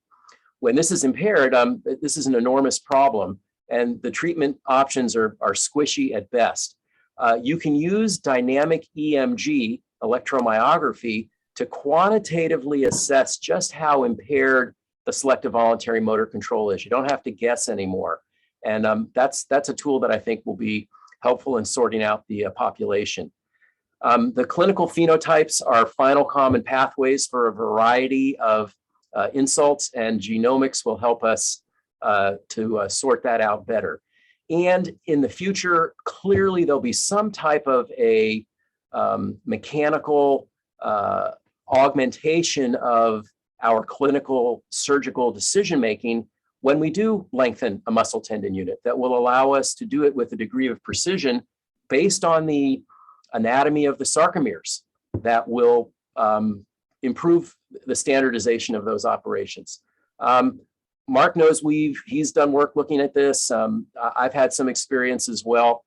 When this is impaired, this is an enormous problem, and the treatment options are squishy at best. You can use dynamic EMG, electromyography, to quantitatively assess just how impaired the selective voluntary motor control is. You don't have to guess anymore. And that's a tool that I think will be helpful in sorting out the population. The clinical phenotypes are final common pathways for a variety of insults, and genomics will help us to sort that out better. And in the future, clearly there'll be some type of a mechanical augmentation of our clinical surgical decision-making when we do lengthen a muscle tendon unit that will allow us to do it with a degree of precision based on the anatomy of the sarcomeres that will improve the standardization of those operations. Mark knows he's done work looking at this. I've had some experience as well.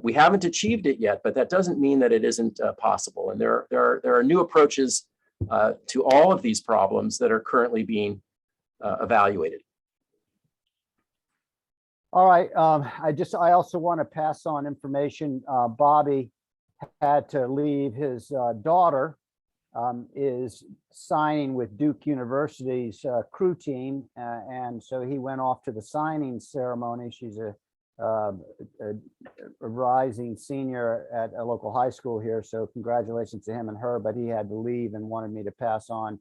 We haven't achieved it yet, but that doesn't mean that it isn't possible. And there are new approaches to all of these problems that are currently being evaluated. All right, I also want to pass on information. Bobby had to leave. His daughter is signing with Duke University's crew team, and so he went off to the signing ceremony. She's a rising senior at a local high school here, so congratulations to him and her, but he had to leave and wanted me to pass on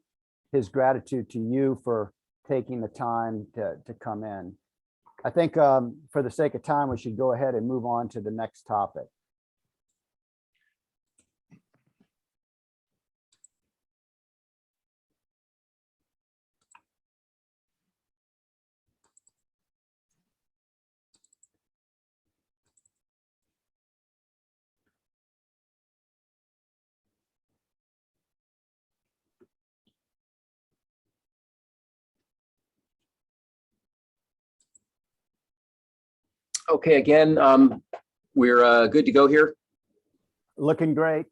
his gratitude to you for taking the time to come in. I think for the sake of time, we should go ahead and move on to the next topic. Okay, again, we're good to go here. Looking great.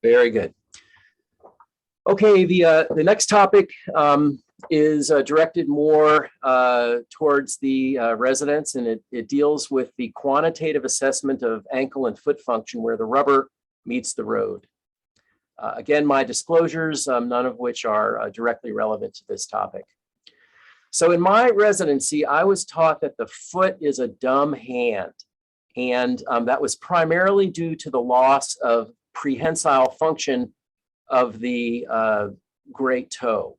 Very good. Okay, the next topic is directed more towards the residents, and it deals with the quantitative assessment of ankle and foot function where the rubber meets the road. Again, my disclosures, none of which are directly relevant to this topic. So in my residency, I was taught that the foot is a dumb hand, and that was primarily due to the loss of prehensile function of the great toe.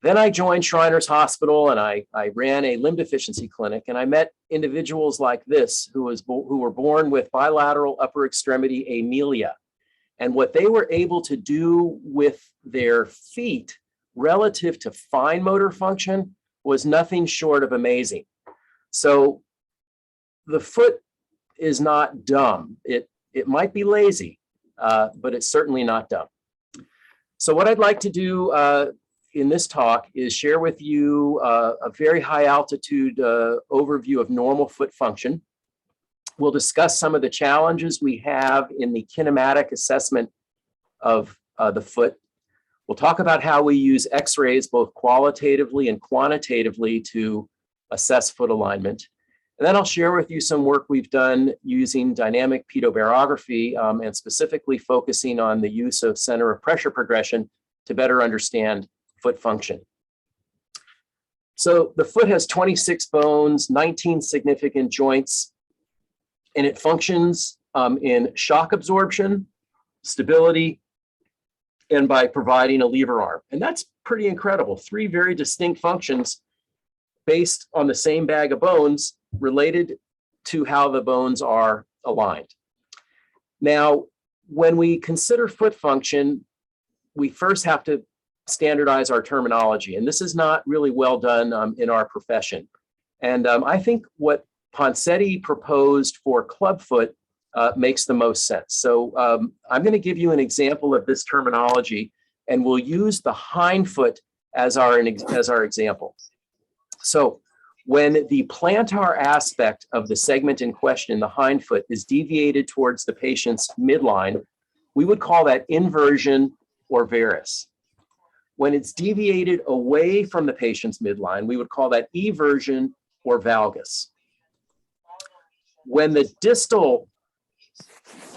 Then I joined Shriners Hospital, and I ran a limb deficiency clinic, and I met individuals like this who were born with bilateral upper extremity amelia. And what they were able to do with their feet relative to fine motor function was nothing short of amazing. So the foot is not dumb. It might be lazy, but it's certainly not dumb. So what I'd like to do in this talk is share with you a very high altitude overview of normal foot function. We'll discuss some of the challenges we have in the kinematic assessment of the foot. We'll talk about how we use X-rays both qualitatively and quantitatively to assess foot alignment. And then I'll share with you some work we've done using dynamic pedobarography and specifically focusing on the use of center of pressure progression to better understand foot function. So the foot has 26 bones, 19 significant joints, and it functions in shock absorption, stability, and by providing a lever arm. And that's pretty incredible. 3 very distinct functions based on the same bag of bones related to how the bones are aligned. Now, when we consider foot function, we first have to standardize our terminology, and this is not really well done in our profession. And I think what Ponseti proposed for clubfoot makes the most sense. So I'm going to give you an example of this terminology, and we'll use the hindfoot as our example. So when the plantar aspect of the segment in question, the hindfoot, is deviated towards the patient's midline, we would call that inversion or varus. When it's deviated away from the patient's midline, we would call that eversion or valgus. When the distal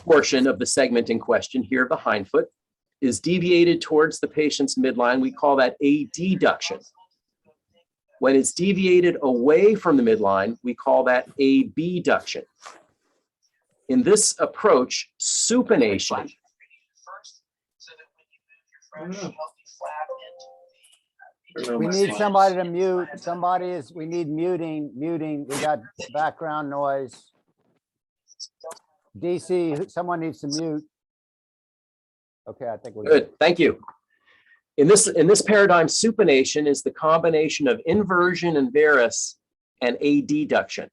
portion of the segment in question, here the hindfoot, is deviated towards the patient's midline, we call that adduction. When it's deviated away from the midline, we call that abduction. In this approach, supination. We need somebody to mute. We need muting. We got background noise. DC, someone needs to mute. Okay, I think we're good. Thank you. In this paradigm, supination is the combination of inversion and varus and adduction.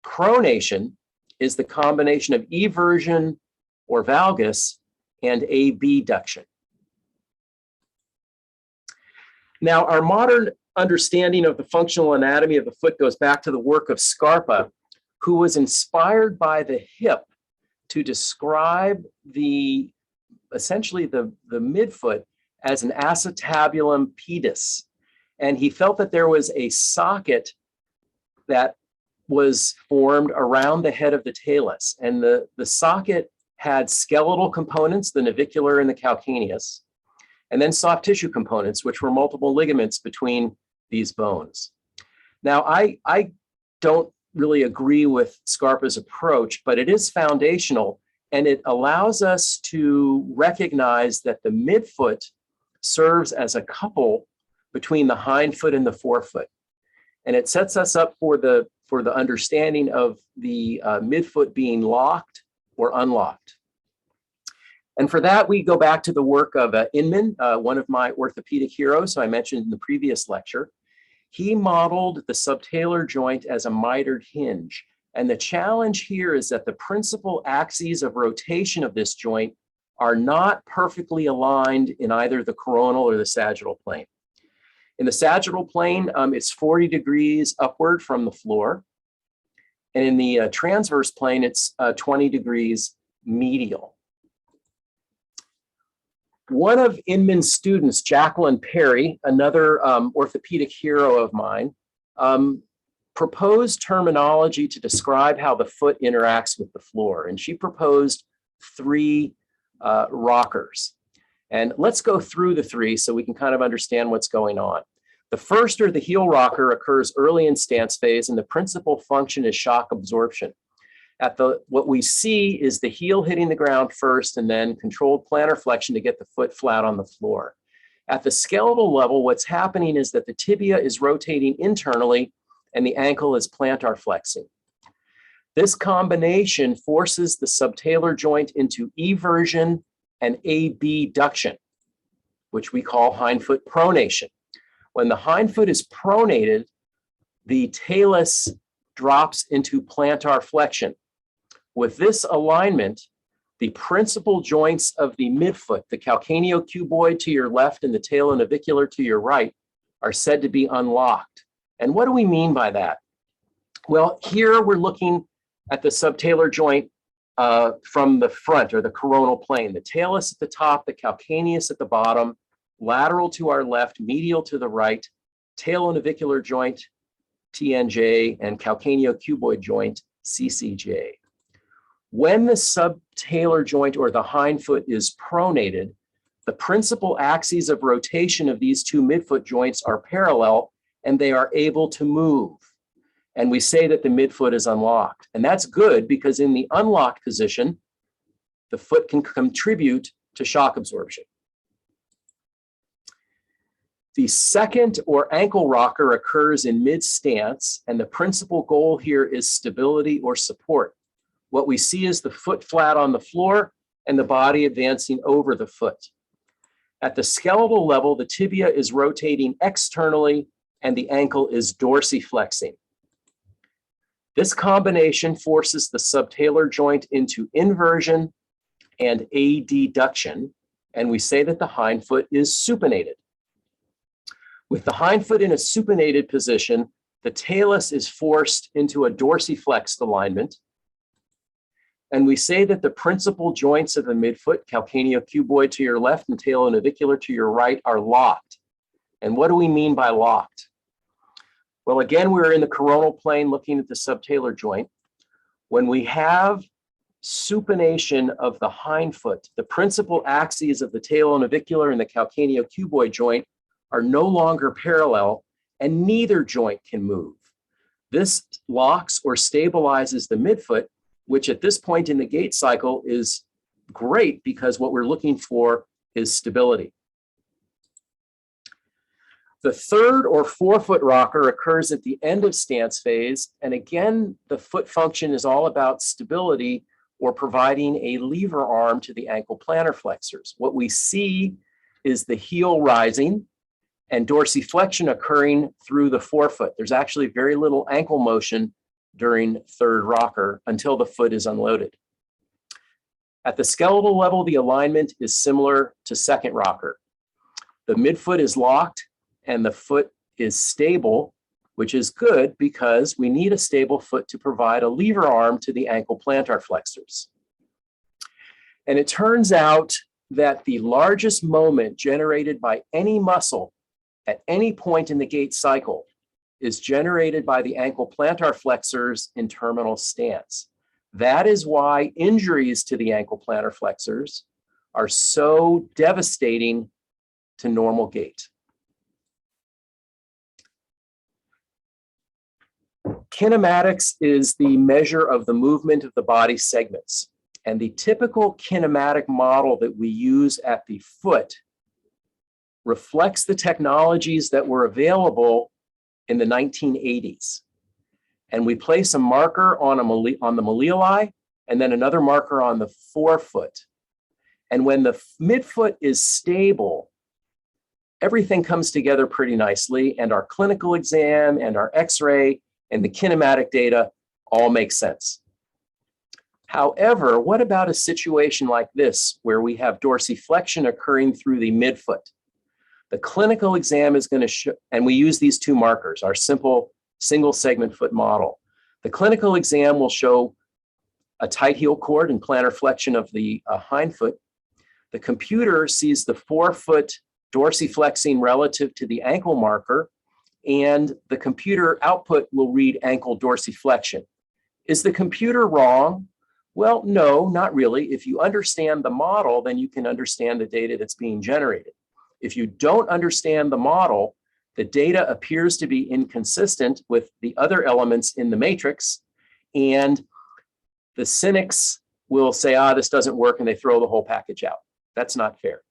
Pronation is the combination of eversion or valgus and abduction. Now, our modern understanding of the functional anatomy of the foot goes back to the work of Scarpa, who was inspired by the hip to describe essentially the midfoot as an acetabulum pedis. And he felt that there was a socket that was formed around the head of the talus. And the socket had skeletal components, the navicular and the calcaneus, and then soft tissue components, which were multiple ligaments between these bones. Now, I don't really agree with Scarpa's approach, but it is foundational, and it allows us to recognize that the midfoot serves as a couple between the hindfoot and the forefoot. And it sets us up for the understanding of the midfoot being locked or unlocked. And for that, we go back to the work of Inman, one of my orthopedic heroes, who I mentioned in the previous lecture. He modeled the subtalar joint as a mitered hinge. And the challenge here is that the principal axes of rotation of this joint are not perfectly aligned in either the coronal or the sagittal plane. In the sagittal plane, it's 40 degrees upward from the floor. And in the transverse plane, it's 20 degrees medial. One of Inman's students, Jacqueline Perry, another orthopedic hero of mine, proposed terminology to describe how the foot interacts with the floor. And she proposed 3 rockers. And let's go through the 3 so we can kind of understand what's going on. The first, or the heel rocker, occurs early in stance phase, and the principal function is shock absorption. What we see is the heel hitting the ground first, and then controlled plantar flexion to get the foot flat on the floor. At the skeletal level, what's happening is that the tibia is rotating internally and the ankle is plantar flexing. This combination forces the subtalar joint into eversion and abduction, which we call hindfoot pronation. When the hindfoot is pronated, the talus drops into plantar flexion. With this alignment, the principal joints of the midfoot, the calcaneocuboid to your left and the talonavicular to your right, are said to be unlocked. And what do we mean by that? Well, here we're looking at the subtalar joint from the front, or the coronal plane. The talus at the top, the calcaneus at the bottom, lateral to our left, medial to the right, talonavicular joint, TNJ, and calcaneocuboid joint, CCJ. When the subtalar joint, or the hindfoot, is pronated, the principal axes of rotation of these 2 midfoot joints are parallel, and they are able to move. And we say that the midfoot is unlocked. And that's good, because in the unlocked position, the foot can contribute to shock absorption. The second, or ankle rocker, occurs in mid-stance, and the principal goal here is stability or support. what we see is the foot flat on the floor and the body advancing over the foot. At the skeletal level, the tibia is rotating externally and the ankle is dorsiflexing. This combination forces the subtalar joint into inversion and adduction, and we say that the hind foot is supinated. With the hind foot in a supinated position, the talus is forced into a dorsiflexed alignment, and we say that the principal joints of the midfoot, calcaneocuboid to your left and talonavicular to your right, are locked. And what do we mean by locked? Well, again, we're in the coronal plane looking at the subtalar joint. When we have supination of the hind foot, the principal axes of the talonavicular and the calcaneocuboid joint are no longer parallel, and neither joint can move. This locks or stabilizes the midfoot, which at this point in the gait cycle is great because what we're looking for is stability. The third or forefoot rocker occurs at the end of stance phase, and again, the foot function is all about stability or providing a lever arm to the ankle plantar flexors. What we see is the heel rising and dorsiflexion occurring through the forefoot. There's actually very little ankle motion during third rocker until the foot is unloaded. At the skeletal level, the alignment is similar to second rocker. The midfoot is locked and the foot is stable, which is good because we need a stable foot to provide a lever arm to the ankle plantar flexors. And it turns out that the largest moment generated by any muscle at any point in the gait cycle is generated by the ankle plantar flexors in terminal stance. That is why injuries to the ankle plantar flexors are so devastating to normal gait. Kinematics is the measure of the movement of the body segments. And the typical kinematic model that we use at the foot reflects the technologies that were available in the 1980s. And we place a marker on the malleoli and then another marker on the forefoot. And when the midfoot is stable, everything comes together pretty nicely, and our clinical exam and our x-ray and the kinematic data all make sense. However, what about a situation like this where we have dorsiflexion occurring through the midfoot? The clinical exam is going to show, and we use these two markers, our simple single segment foot model. The clinical exam will show a tight heel cord and plantar flexion of the hind foot. The computer sees the forefoot dorsiflexing relative to the ankle marker, and the computer output will read ankle dorsiflexion. Is the computer wrong? Well, no, not really. If you understand the model, then you can understand the data that's being generated. If you don't understand the model, the data appears to be inconsistent with the other elements in the matrix, and the cynics will say, this doesn't work, and they throw the whole package out. That's not fair.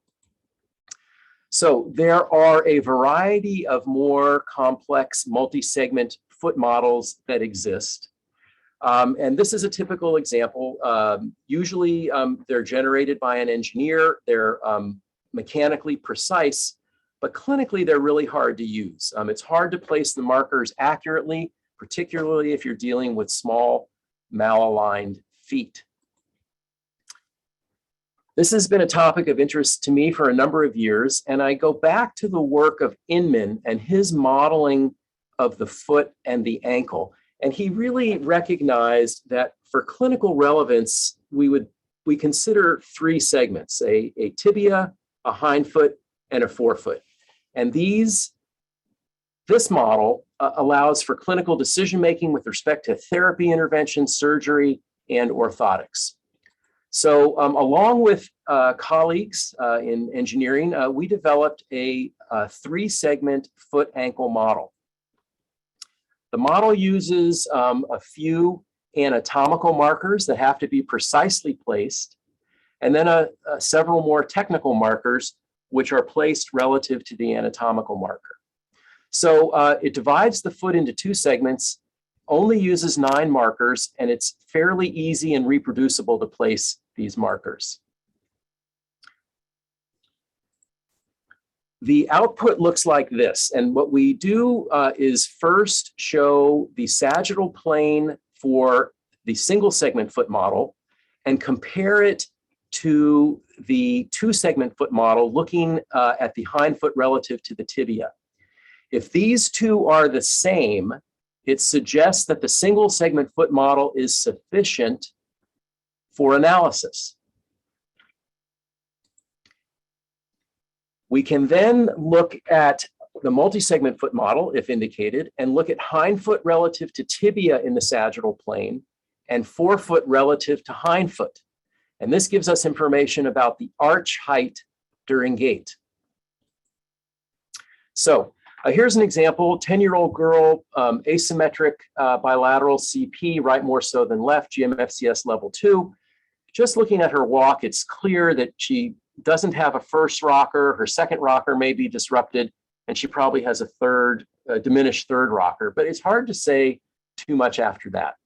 So there are a variety of more complex multi-segment foot models that exist. And this is a typical example. Usually they're generated by an engineer. They're mechanically precise, but clinically they're really hard to use. It's hard to place the markers accurately, particularly if you're dealing with small malaligned feet. This has been a topic of interest to me for a number of years, and I go back to the work of Inman and his modeling of the foot and the ankle. And he really recognized that for clinical relevance, we consider three segments, a tibia, a hind foot, and a forefoot. And this model allows for clinical decision-making with respect to therapy intervention, surgery, and orthotics. So along with colleagues in engineering, we developed a three-segment foot ankle model. The model uses a few anatomical markers that have to be precisely placed, and then several more technical markers which are placed relative to the anatomical marker. So it divides the foot into two segments, only uses 9 markers, and it's fairly easy and reproducible to place these markers. The output looks like this, and what we do is first show the sagittal plane for the single segment foot model and compare it to the 2-segment foot model, looking at the hind foot relative to the tibia. If these two are the same, it suggests that the single segment foot model is sufficient for analysis. We can then look at the multi-segment foot model, if indicated, and look at hind foot relative to tibia in the sagittal plane and forefoot relative to hind foot. And this gives us information about the arch height during gait. So here's an example, 10-year-old girl, asymmetric bilateral CP, right more so than left, GMFCS level 2. Just looking at her walk, it's clear that she doesn't have a first rocker, her second rocker may be disrupted, and she probably has a diminished third rocker, but it's hard to say too much after that.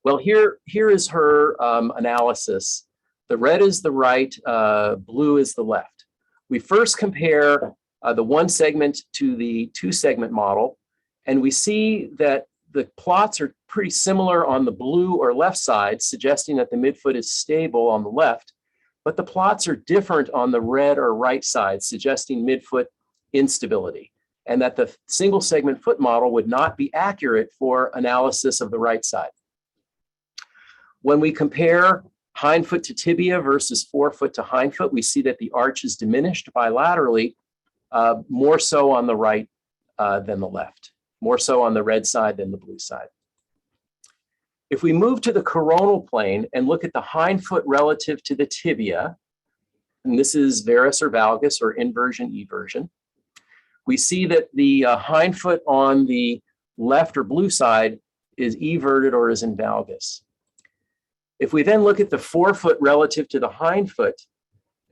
Well, here is her analysis. The red is the right, blue is the left. We first compare the 1 segment to the 2-segment model, and we see that the plots are pretty similar on the blue or left side, suggesting that the midfoot is stable on the left, but the plots are different on the red or right side, suggesting midfoot instability, and that the single segment foot model would not be accurate for analysis of the right side. When we compare hind foot to tibia versus forefoot to hind foot, we see that the arch is diminished bilaterally, more so on the right than the left, more so on the red side than the blue side. If we move to the coronal plane and look at the hind foot relative to the tibia, and this is varus or valgus or inversion, eversion, we see that the hind foot on the left or blue side is everted or is in valgus. If we then look at the forefoot relative to the hind foot,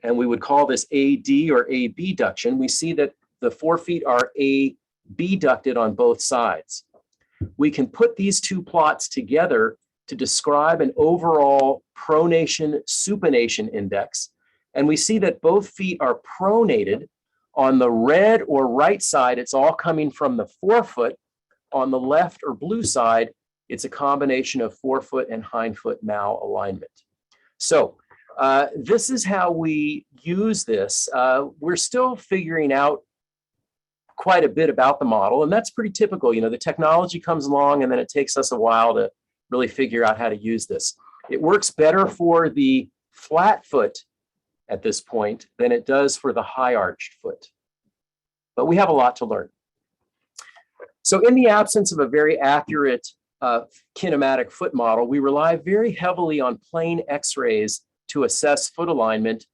and we would call this AD or abduction, we see that the forefeet are abducted on both sides. We can put these two plots together to describe an overall pronation supination index, and we see that both feet are pronated. On the red or right side, it's all coming from the forefoot. On the left or blue side, it's a combination of forefoot and hindfoot malalignment. So this is how we use this. We're still figuring out quite a bit about the model, and that's pretty typical. You know, the technology comes along and then it takes us a while to really figure out how to use this. It works better for the flat foot at this point than it does for the high arched foot. But we have a lot to learn. So in the absence of a very accurate kinematic foot model, we rely very heavily on plain X-rays to assess foot alignment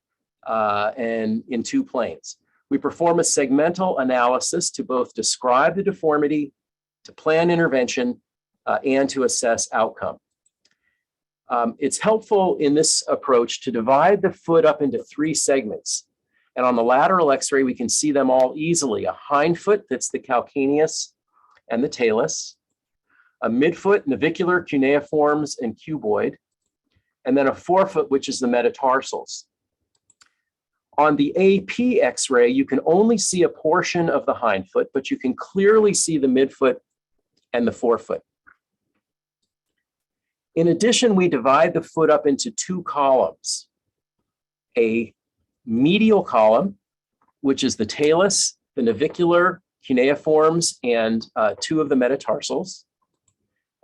and in 2 planes. We perform a segmental analysis to both describe the deformity, to plan intervention, and to assess outcome. It's helpful in this approach to divide the foot up into 3 segments. And on the lateral X-ray, we can see them all easily. A hind foot, that's the calcaneus and the talus. A midfoot, navicular, cuneiforms, and cuboid. And then a forefoot, which is the metatarsals. On the AP X-ray, you can only see a portion of the hind foot, but you can clearly see the midfoot and the forefoot. In addition, we divide the foot up into 2 columns. A medial column, which is the talus, the navicular, cuneiforms, and 2 of the metatarsals.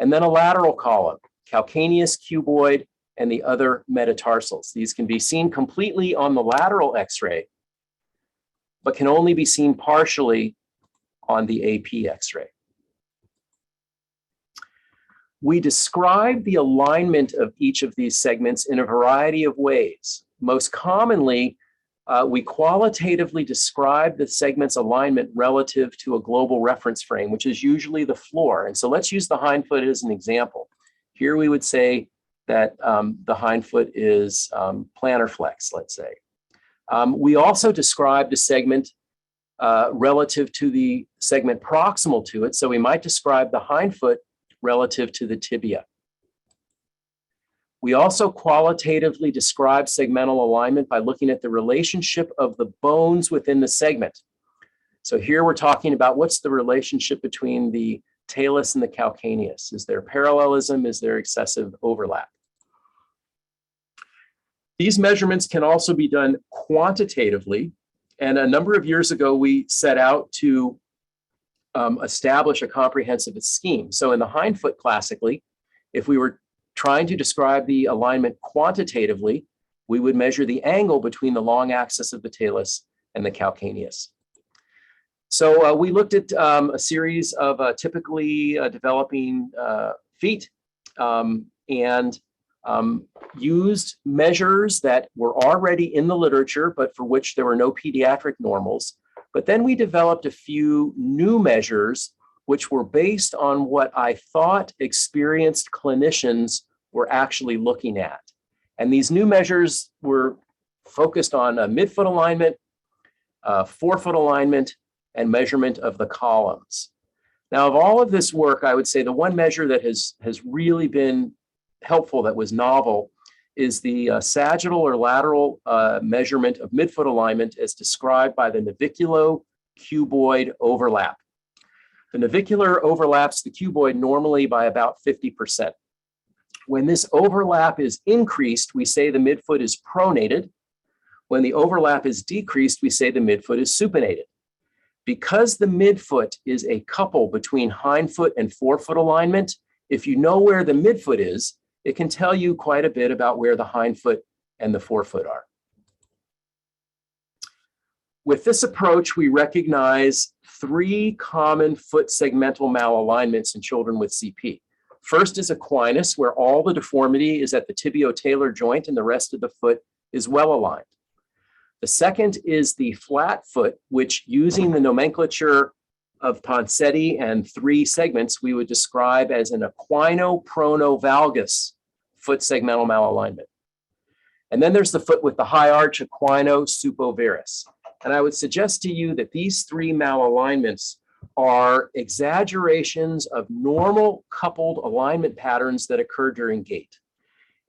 And then a lateral column, calcaneus, cuboid, and the other metatarsals. These can be seen completely on the lateral X-ray, but can only be seen partially on the AP X-ray. We describe the alignment of each of these segments in a variety of ways. Most commonly, we qualitatively describe the segment's alignment relative to a global reference frame, which is usually the floor. And so let's use the hind foot as an example. Here we would say that the hind foot is plantar flex, let's say. We also describe the segment relative to the segment proximal to it. So we might describe the hind foot relative to the tibia. We also qualitatively describe segmental alignment by looking at the relationship of the bones within the segment. So here we're talking about what's the relationship between the talus and the calcaneus. Is there parallelism? Is there excessive overlap? These measurements can also be done quantitatively. And a number of years ago, we set out to establish a comprehensive scheme. So in the hindfoot, classically, if we were trying to describe the alignment quantitatively, we would measure the angle between the long axis of the talus and the calcaneus. So we looked at a series of typically developing feet and used measures that were already in the literature, but for which there were no pediatric normals. But then we developed a few new measures which were based on what I thought experienced clinicians were actually looking at. And these new measures were focused on midfoot alignment, forefoot alignment, and measurement of the columns. Now, of all of this work, I would say the one measure that has really been helpful, that was novel, is the sagittal or lateral measurement of midfoot alignment as described by the naviculo-cuboid overlap. The navicular overlaps the cuboid normally by about 50%. When this overlap is increased, we say the midfoot is pronated. When the overlap is decreased, we say the midfoot is supinated. Because the midfoot is a couple between hindfoot and forefoot alignment, if you know where the midfoot is, it can tell you quite a bit about where the hindfoot and the forefoot are. With this approach, we recognize three common foot segmental malalignments in children with CP. First is Aquinas, where all the deformity is at the tibio-talar joint and the rest of the foot is well aligned. The second is the flat foot, which, using the nomenclature of Ponseti and three segments, we would describe as an equino-prono-valgus foot segmental malalignment. And then there's the foot with the high arch, equino-supovarus. And I would suggest to you that these three malalignments are exaggerations of normal coupled alignment patterns that occur during gait.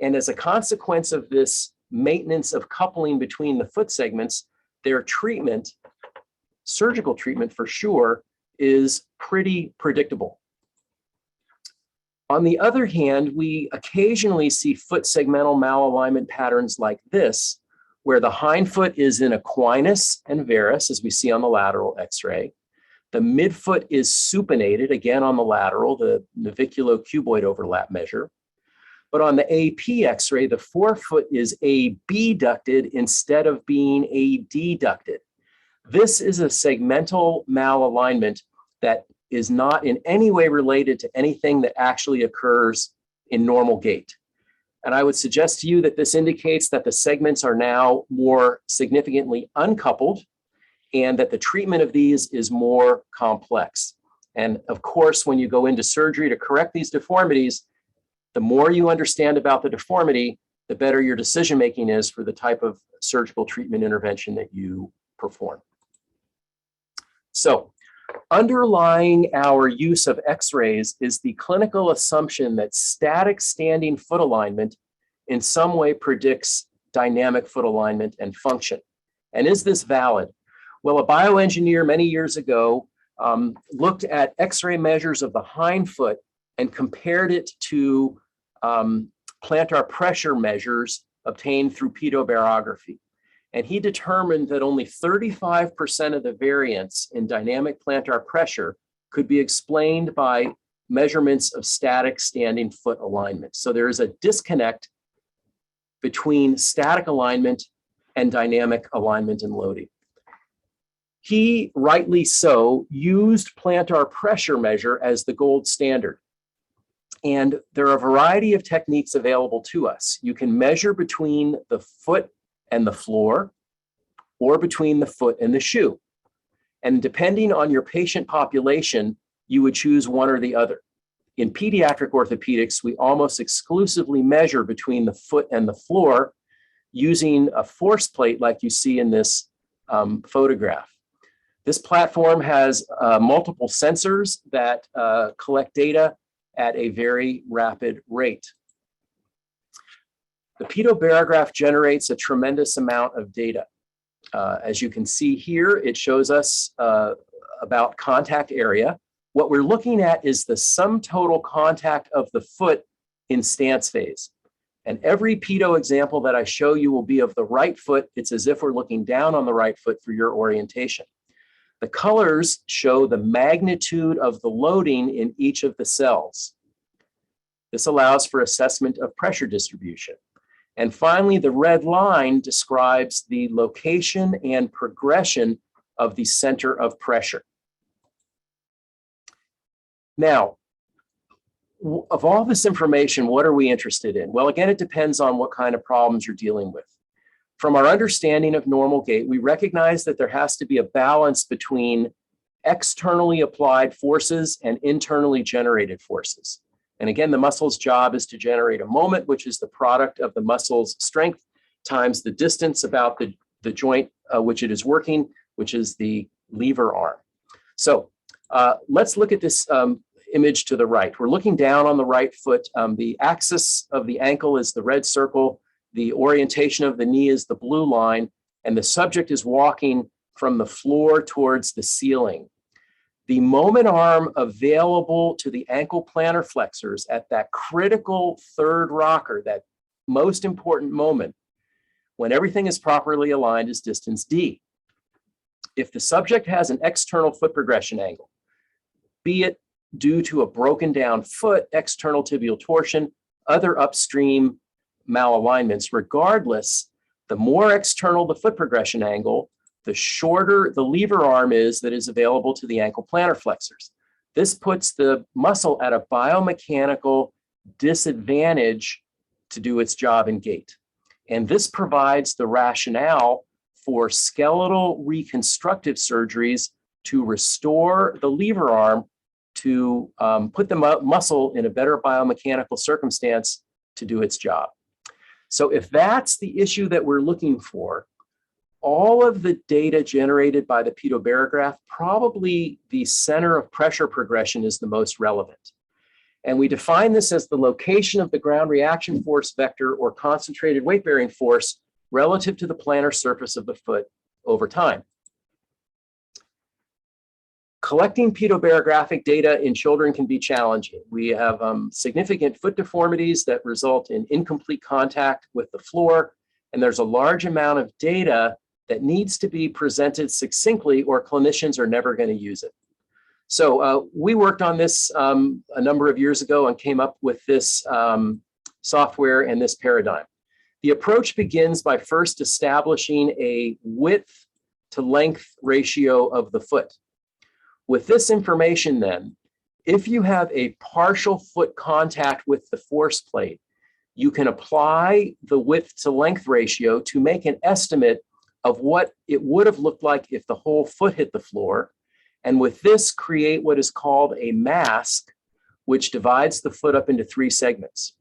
And as a consequence of this maintenance of coupling between the foot segments, their treatment, surgical treatment for sure, is pretty predictable. On the other hand, we occasionally see foot segmental malalignment patterns like this, where the hindfoot is in equinus and varus, as we see on the lateral X-ray. The midfoot is supinated, again on the lateral, the naviculo-cuboid overlap measure. But on the AP X-ray, the forefoot is abducted instead of being adducted. This is a segmental malalignment that is not in any way related to anything that actually occurs in normal gait. And I would suggest to you that this indicates that the segments are now more significantly uncoupled and that the treatment of these is more complex. And of course, when you go into surgery to correct these deformities, the more you understand about the deformity, the better your decision-making is for the type of surgical treatment intervention that you perform. So, underlying our use of X-rays is the clinical assumption that static standing foot alignment in some way predicts dynamic foot alignment and function. And is this valid? Well, a bioengineer many years ago looked at X-ray measures of the hindfoot and compared it to plantar pressure measures obtained through pedobarography. And he determined that only 35% of the variance in dynamic plantar pressure could be explained by measurements of static standing foot alignment. So there is a disconnect between static alignment and dynamic alignment and loading. He, rightly so, used plantar pressure measure as the gold standard. And there are a variety of techniques available to us. You can measure between the foot and the floor, or between the foot and the shoe. And depending on your patient population, you would choose one or the other. In pediatric orthopedics, we almost exclusively measure between the foot and the floor using a force plate like you see in this photograph. This platform has multiple sensors that collect data at a very rapid rate. The pedobarograph generates a tremendous amount of data. As you can see here, it shows us about contact area. What we're looking at is the sum total contact of the foot in stance phase. And every pedo example that I show you will be of the right foot. It's as if we're looking down on the right foot for your orientation. The colors show the magnitude of the loading in each of the cells. This allows for assessment of pressure distribution. And finally, the red line describes the location and progression of the center of pressure. Now, of all this information, what are we interested in? Well, again, it depends on what kind of problems you're dealing with. From our understanding of normal gait, we recognize that there has to be a balance between externally applied forces and internally generated forces. And again, the muscle's job is to generate a moment, which is the product of the muscle's strength times the distance about the joint which it is working, which is the lever arm. So let's look at this image to the right. We're looking down on the right foot. The axis of the ankle is the red circle. The orientation of the knee is the blue line, and the subject is walking from the floor towards the ceiling. The moment arm available to the ankle plantar flexors at that critical third rocker, that most important moment, when everything is properly aligned, is distance D. If the subject has an external foot progression angle, be it due to a broken down foot, external tibial torsion, other upstream malalignments, regardless, the more external the foot progression angle, the shorter the lever arm is that is available to the ankle plantar flexors. This puts the muscle at a biomechanical disadvantage to do its job in gait. And this provides the rationale for skeletal reconstructive surgeries to restore the lever arm to put the muscle in a better biomechanical circumstance to do its job. So if that's the issue that we're looking for, all of the data generated by the pedobarograph, probably the center of pressure progression is the most relevant. And we define this as the location of the ground reaction force vector or concentrated weight-bearing force relative to the plantar surface of the foot over time. Collecting pedobarographic data in children can be challenging. We have significant foot deformities that result in incomplete contact with the floor, and there's a large amount of data that needs to be presented succinctly or clinicians are never going to use it. So we worked on this a number of years ago and came up with this software and this paradigm. The approach begins by first establishing a width to length ratio of the foot. With this information then, if you have a partial foot contact with the force plate, you can apply the width to length ratio to make an estimate of what it would have looked like if the whole foot hit the floor. And with this, create what is called a mask, which divides the foot up into 3 segments: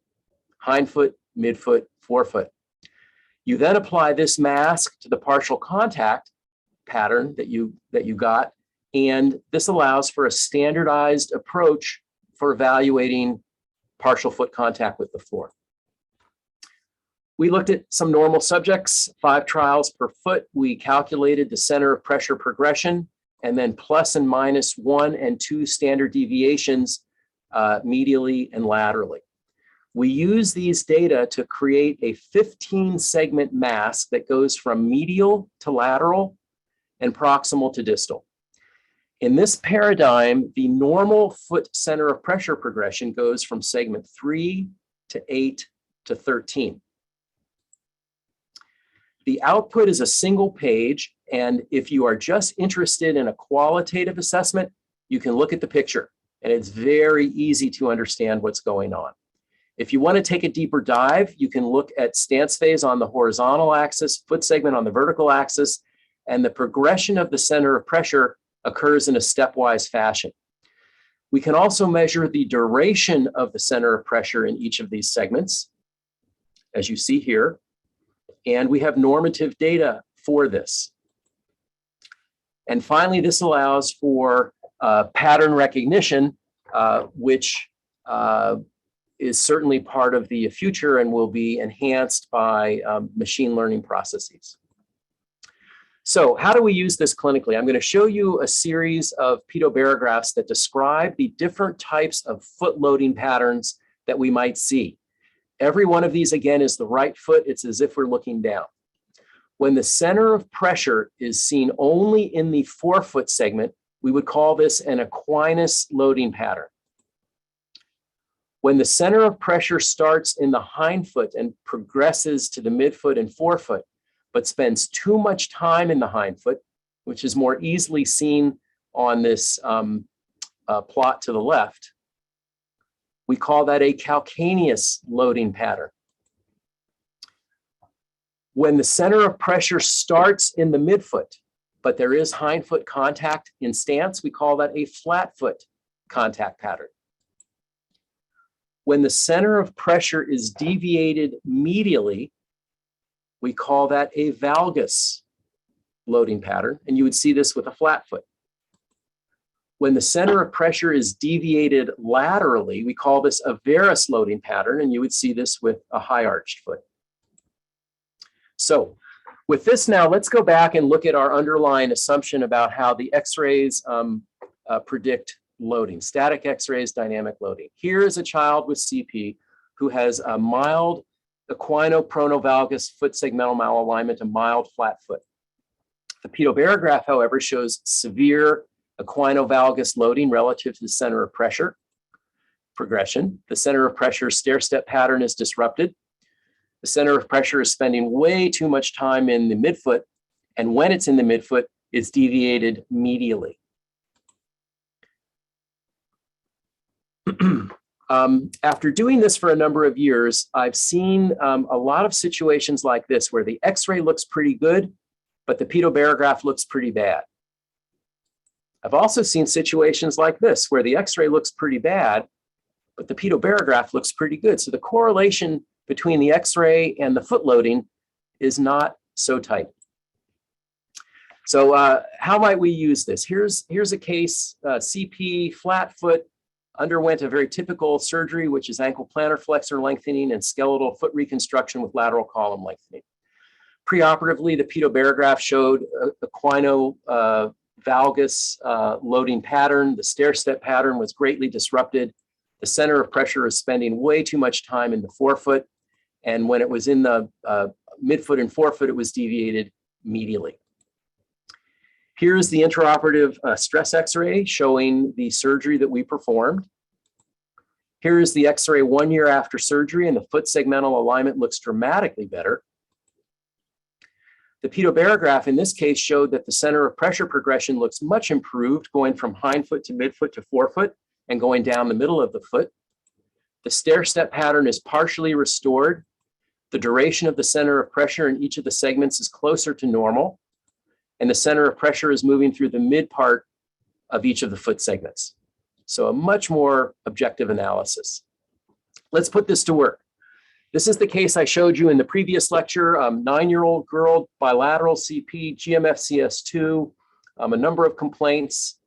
hindfoot, midfoot, forefoot. You then apply this mask to the partial contact pattern that you got, and this allows for a standardized approach for evaluating partial foot contact with the floor. We looked at some normal subjects, 5 trials per foot. We calculated the center of pressure progression, and then plus and minus 1 and 2 standard deviations medially and laterally. We use these data to create a 15-segment mask that goes from medial to lateral and proximal to distal. In this paradigm, the normal foot center of pressure progression goes from segment 3 to 8 to 13. The output is a single page, and if you are just interested in a qualitative assessment, you can look at the picture, and it's very easy to understand what's going on. If you want to take a deeper dive, you can look at stance phase on the horizontal axis, foot segment on the vertical axis, and the progression of the center of pressure occurs in a stepwise fashion. We can also measure the duration of the center of pressure in each of these segments, as you see here, and we have normative data for this. And finally, this allows for pattern recognition, which is certainly part of the future and will be enhanced by machine learning processes. So how do we use this clinically? I'm going to show you a series of pedobarographs that describe the different types of foot loading patterns that we might see. Every one of these, again, is the right foot. It's as if we're looking down. When the center of pressure is seen only in the forefoot segment, we would call this an Aquinas loading pattern. When the center of pressure starts in the hindfoot and progresses to the midfoot and forefoot, but spends too much time in the hindfoot, which is more easily seen on this plot to the left, we call that a calcaneus loading pattern. When the center of pressure starts in the midfoot, but there is hindfoot contact in stance, we call that a flat foot contact pattern. When the center of pressure is deviated medially, we call that a valgus loading pattern, and you would see this with a flat foot. When the center of pressure is deviated laterally, we call this a varus loading pattern, and you would see this with a high arched foot. So with this now, let's go back and look at our underlying assumption about how the X-rays predict loading, static X-rays, dynamic loading. Here is a child with CP who has a mild equino-pronovalgus foot segmental malalignment, a mild flat foot. The pedobarograph, however, shows severe equinovalgus loading relative to the center of pressure progression. The center of pressure stair-step pattern is disrupted. The center of pressure is spending way too much time in the midfoot, and when it's in the midfoot, it's deviated medially. After doing this for a number of years, I've seen a lot of situations like this where the X-ray looks pretty good, but the pedobarograph looks pretty bad. I've also seen situations like this where the X-ray looks pretty bad, but the pedobarograph looks pretty good. So the correlation between the X-ray and the foot loading is not so tight. So how might we use this? Here's a case, CP, flat foot, underwent a very typical surgery, which is ankle plantar flexor lengthening and skeletal foot reconstruction with lateral column lengthening. Preoperatively, the pedobarograph showed equinovalgus loading pattern. The stair-step pattern was greatly disrupted. The center of pressure is spending way too much time in the forefoot. And when it was in the midfoot and forefoot, it was deviated medially. Here's the intraoperative stress X-ray showing the surgery that we performed. Here is the X-ray 1 year after surgery, and the foot segmental alignment looks dramatically better. The pedobarograph in this case showed that the center of pressure progression looks much improved, going from hindfoot to midfoot to forefoot and going down the middle of the foot. The stair-step pattern is partially restored. The duration of the center of pressure in each of the segments is closer to normal, and the center of pressure is moving through the mid part of each of the foot segments. So a much more objective analysis. Let's put this to work. This is the case I showed you in the previous lecture, 9-year-old girl, bilateral CP, GMFCS2, a number of complaints,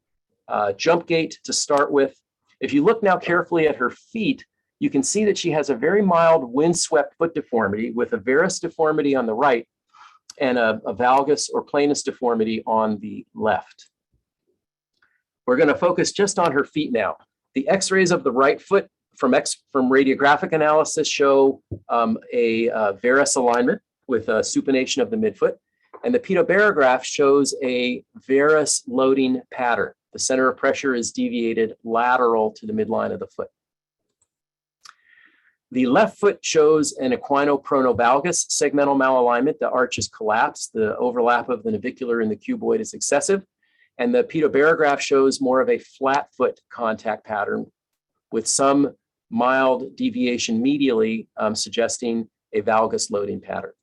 jump gait to start with. If you look now carefully at her feet, you can see that she has a very mild windswept foot deformity with a varus deformity on the right and a valgus or planus deformity on the left. We're going to focus just on her feet now. The X-rays of the right foot from radiographic analysis show a varus alignment with a supination of the midfoot, and the pedobarograph shows a varus loading pattern. The center of pressure is deviated lateral to the midline of the foot. The left foot shows an equino-pronovalgus segmental malalignment. The arch is collapsed. The overlap of the navicular and the cuboid is excessive. And the pedobarograph shows more of a flat foot contact pattern with some mild deviation medially, suggesting a valgus loading pattern.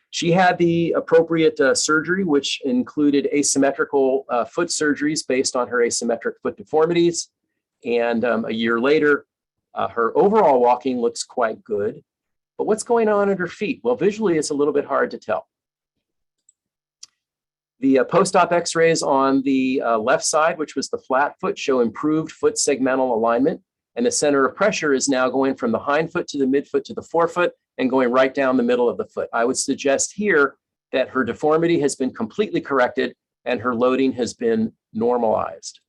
She had the appropriate surgery, which included asymmetrical foot surgeries based on her asymmetric foot deformities. And a year later, her overall walking looks quite good. But what's going on at her feet? Well, visually, it's a little bit hard to tell. The post-op X-rays on the left side, which was the flat foot, show improved foot segmental alignment And the center of pressure is now going from the hind foot to the midfoot to the forefoot and going right down the middle of the foot. I would suggest here that her deformity has been completely corrected and her loading has been normalized.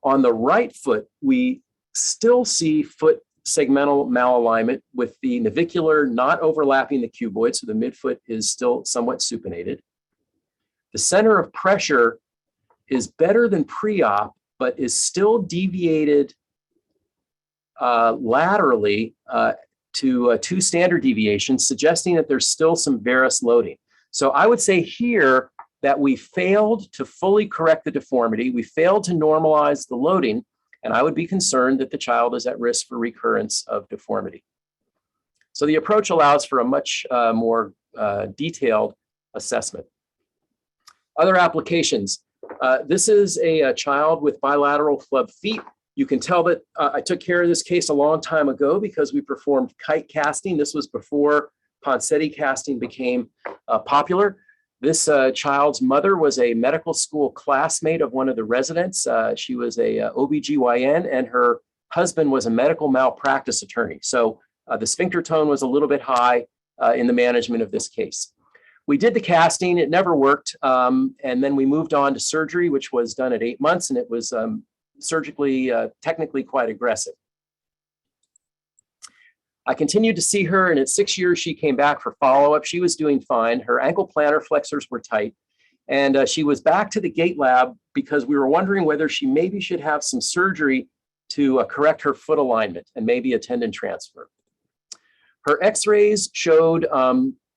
On the right foot, we still see foot segmental malalignment with the navicular not overlapping the cuboid, so the midfoot is still somewhat supinated. The center of pressure is better than pre-op, but is still deviated laterally to 2 standard deviations, suggesting that there's still some varus loading. So I would say here that we failed to fully correct the deformity. We failed to normalize the loading, and I would be concerned that the child is at risk for recurrence of deformity. So the approach allows for a much more detailed assessment. Other applications. This is a child with bilateral club feet. You can tell that I took care of this case a long time ago because we performed kite casting. This was before Ponseti casting became popular. This child's mother was a medical school classmate of one of the residents. She was a OBGYN, and her husband was a medical malpractice attorney. So the sphincter tone was a little bit high in the management of this case. We did the casting, it never worked. And then we moved on to surgery, which was done at 8 months, and it was surgically, technically quite aggressive. I continued to see her, and at 6 years, she came back for follow-up. She was doing fine. Her ankle plantar flexors were tight, and she was back to the Gait lab because we were wondering whether she maybe should have some surgery to correct her foot alignment and maybe a tendon transfer. Her x-rays showed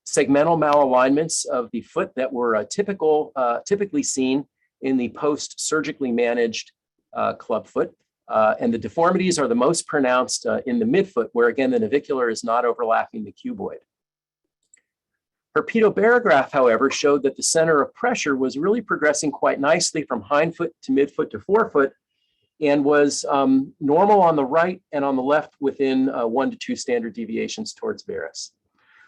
segmental malalignments of the foot that were typically seen in the post-surgically managed club foot. And the deformities are the most pronounced in the midfoot, where again, the navicular is not overlapping the cuboid. Her pedobarograph, however, showed that the center of pressure was really progressing quite nicely from hindfoot to midfoot to forefoot, and was normal on the right and on the left within 1 to 2 standard deviations towards varus.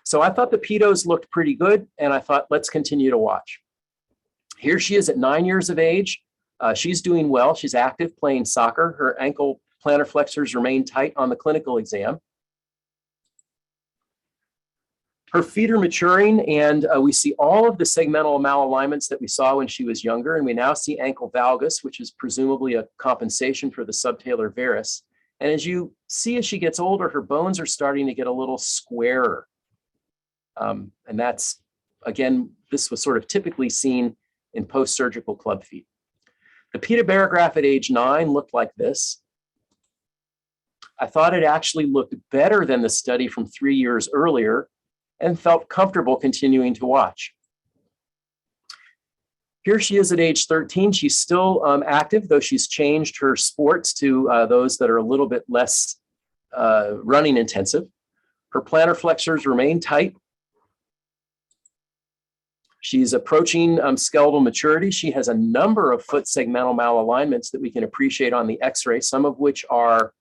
So I thought the pedos looked pretty good, and I thought, let's continue to watch. Here she is at 9 years of age. She's doing well. She's active, playing soccer. Her ankle plantar flexors remain tight on the clinical exam. Her feet are maturing, and we see all of the segmental malalignments that we saw when she was younger, and we now see ankle valgus, which is presumably a compensation for the subtalar varus. And as you see, as she gets older, her bones are starting to get a little squarer. And that's, again, this was sort of typically seen in post-surgical club feet. The pedobarograph at age 9 looked like this. I thought it actually looked better than the study from 3 years earlier and felt comfortable continuing to watch. Here she is at age 13. She's still active, though she's changed her sports to those that are a little bit less running intensive. Her plantar flexors remain tight. She's approaching skeletal maturity. She has a number of foot segmental malalignments that we can appreciate on the x-ray, some of which are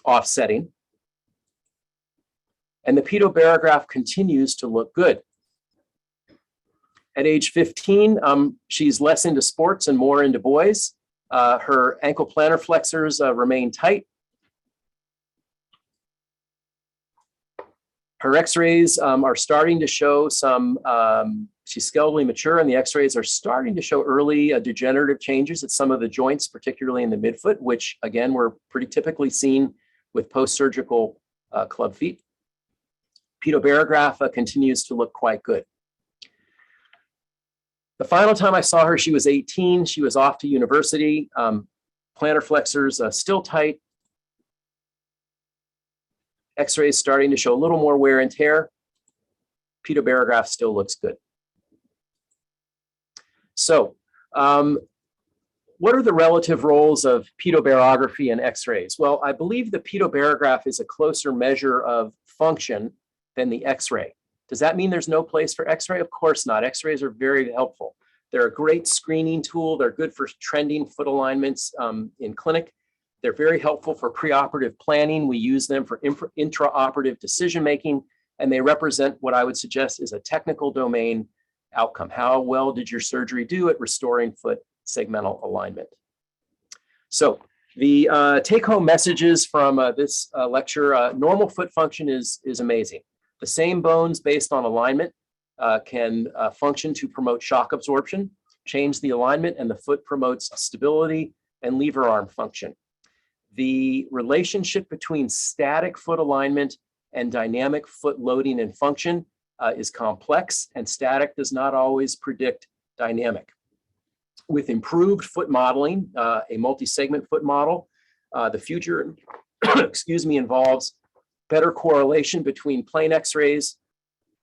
offsetting. And the pedobarograph continues to look good. At age 15, she's less into sports and more into boys. Her ankle plantar flexors remain tight. Her x-rays are starting to show some, she's skeletally mature, and the x-rays are starting to show early degenerative changes at some of the joints, particularly in the midfoot, which again, were pretty typically seen with post-surgical club feet. Pedobarograph continues to look quite good. The final time I saw her, she was 18. She was off to university. Plantar flexors still tight. X-rays starting to show a little more wear and tear. Pedobarograph still looks good. So what are the relative roles of pedobarography and x-rays? Well, I believe the pedobarograph is a closer measure of function than the x-ray. Does that mean there's no place for x-ray? Of course not. X-rays are very helpful. They're a great screening tool. They're good for trending foot alignments in clinic. They're very helpful for preoperative planning. We use them for intraoperative decision-making, and they represent what I would suggest is a technical domain outcome. How well did your surgery do at restoring foot segmental alignment? So The take-home messages from this lecture, normal foot function is amazing. The same bones based on alignment can function to promote shock absorption, change the alignment, and the foot promotes stability and lever arm function. The relationship between static foot alignment and dynamic foot loading and function is complex, and static does not always predict dynamic. With improved foot modeling, a multi-segment foot model, the future, excuse me, involves better correlation between plane X-rays,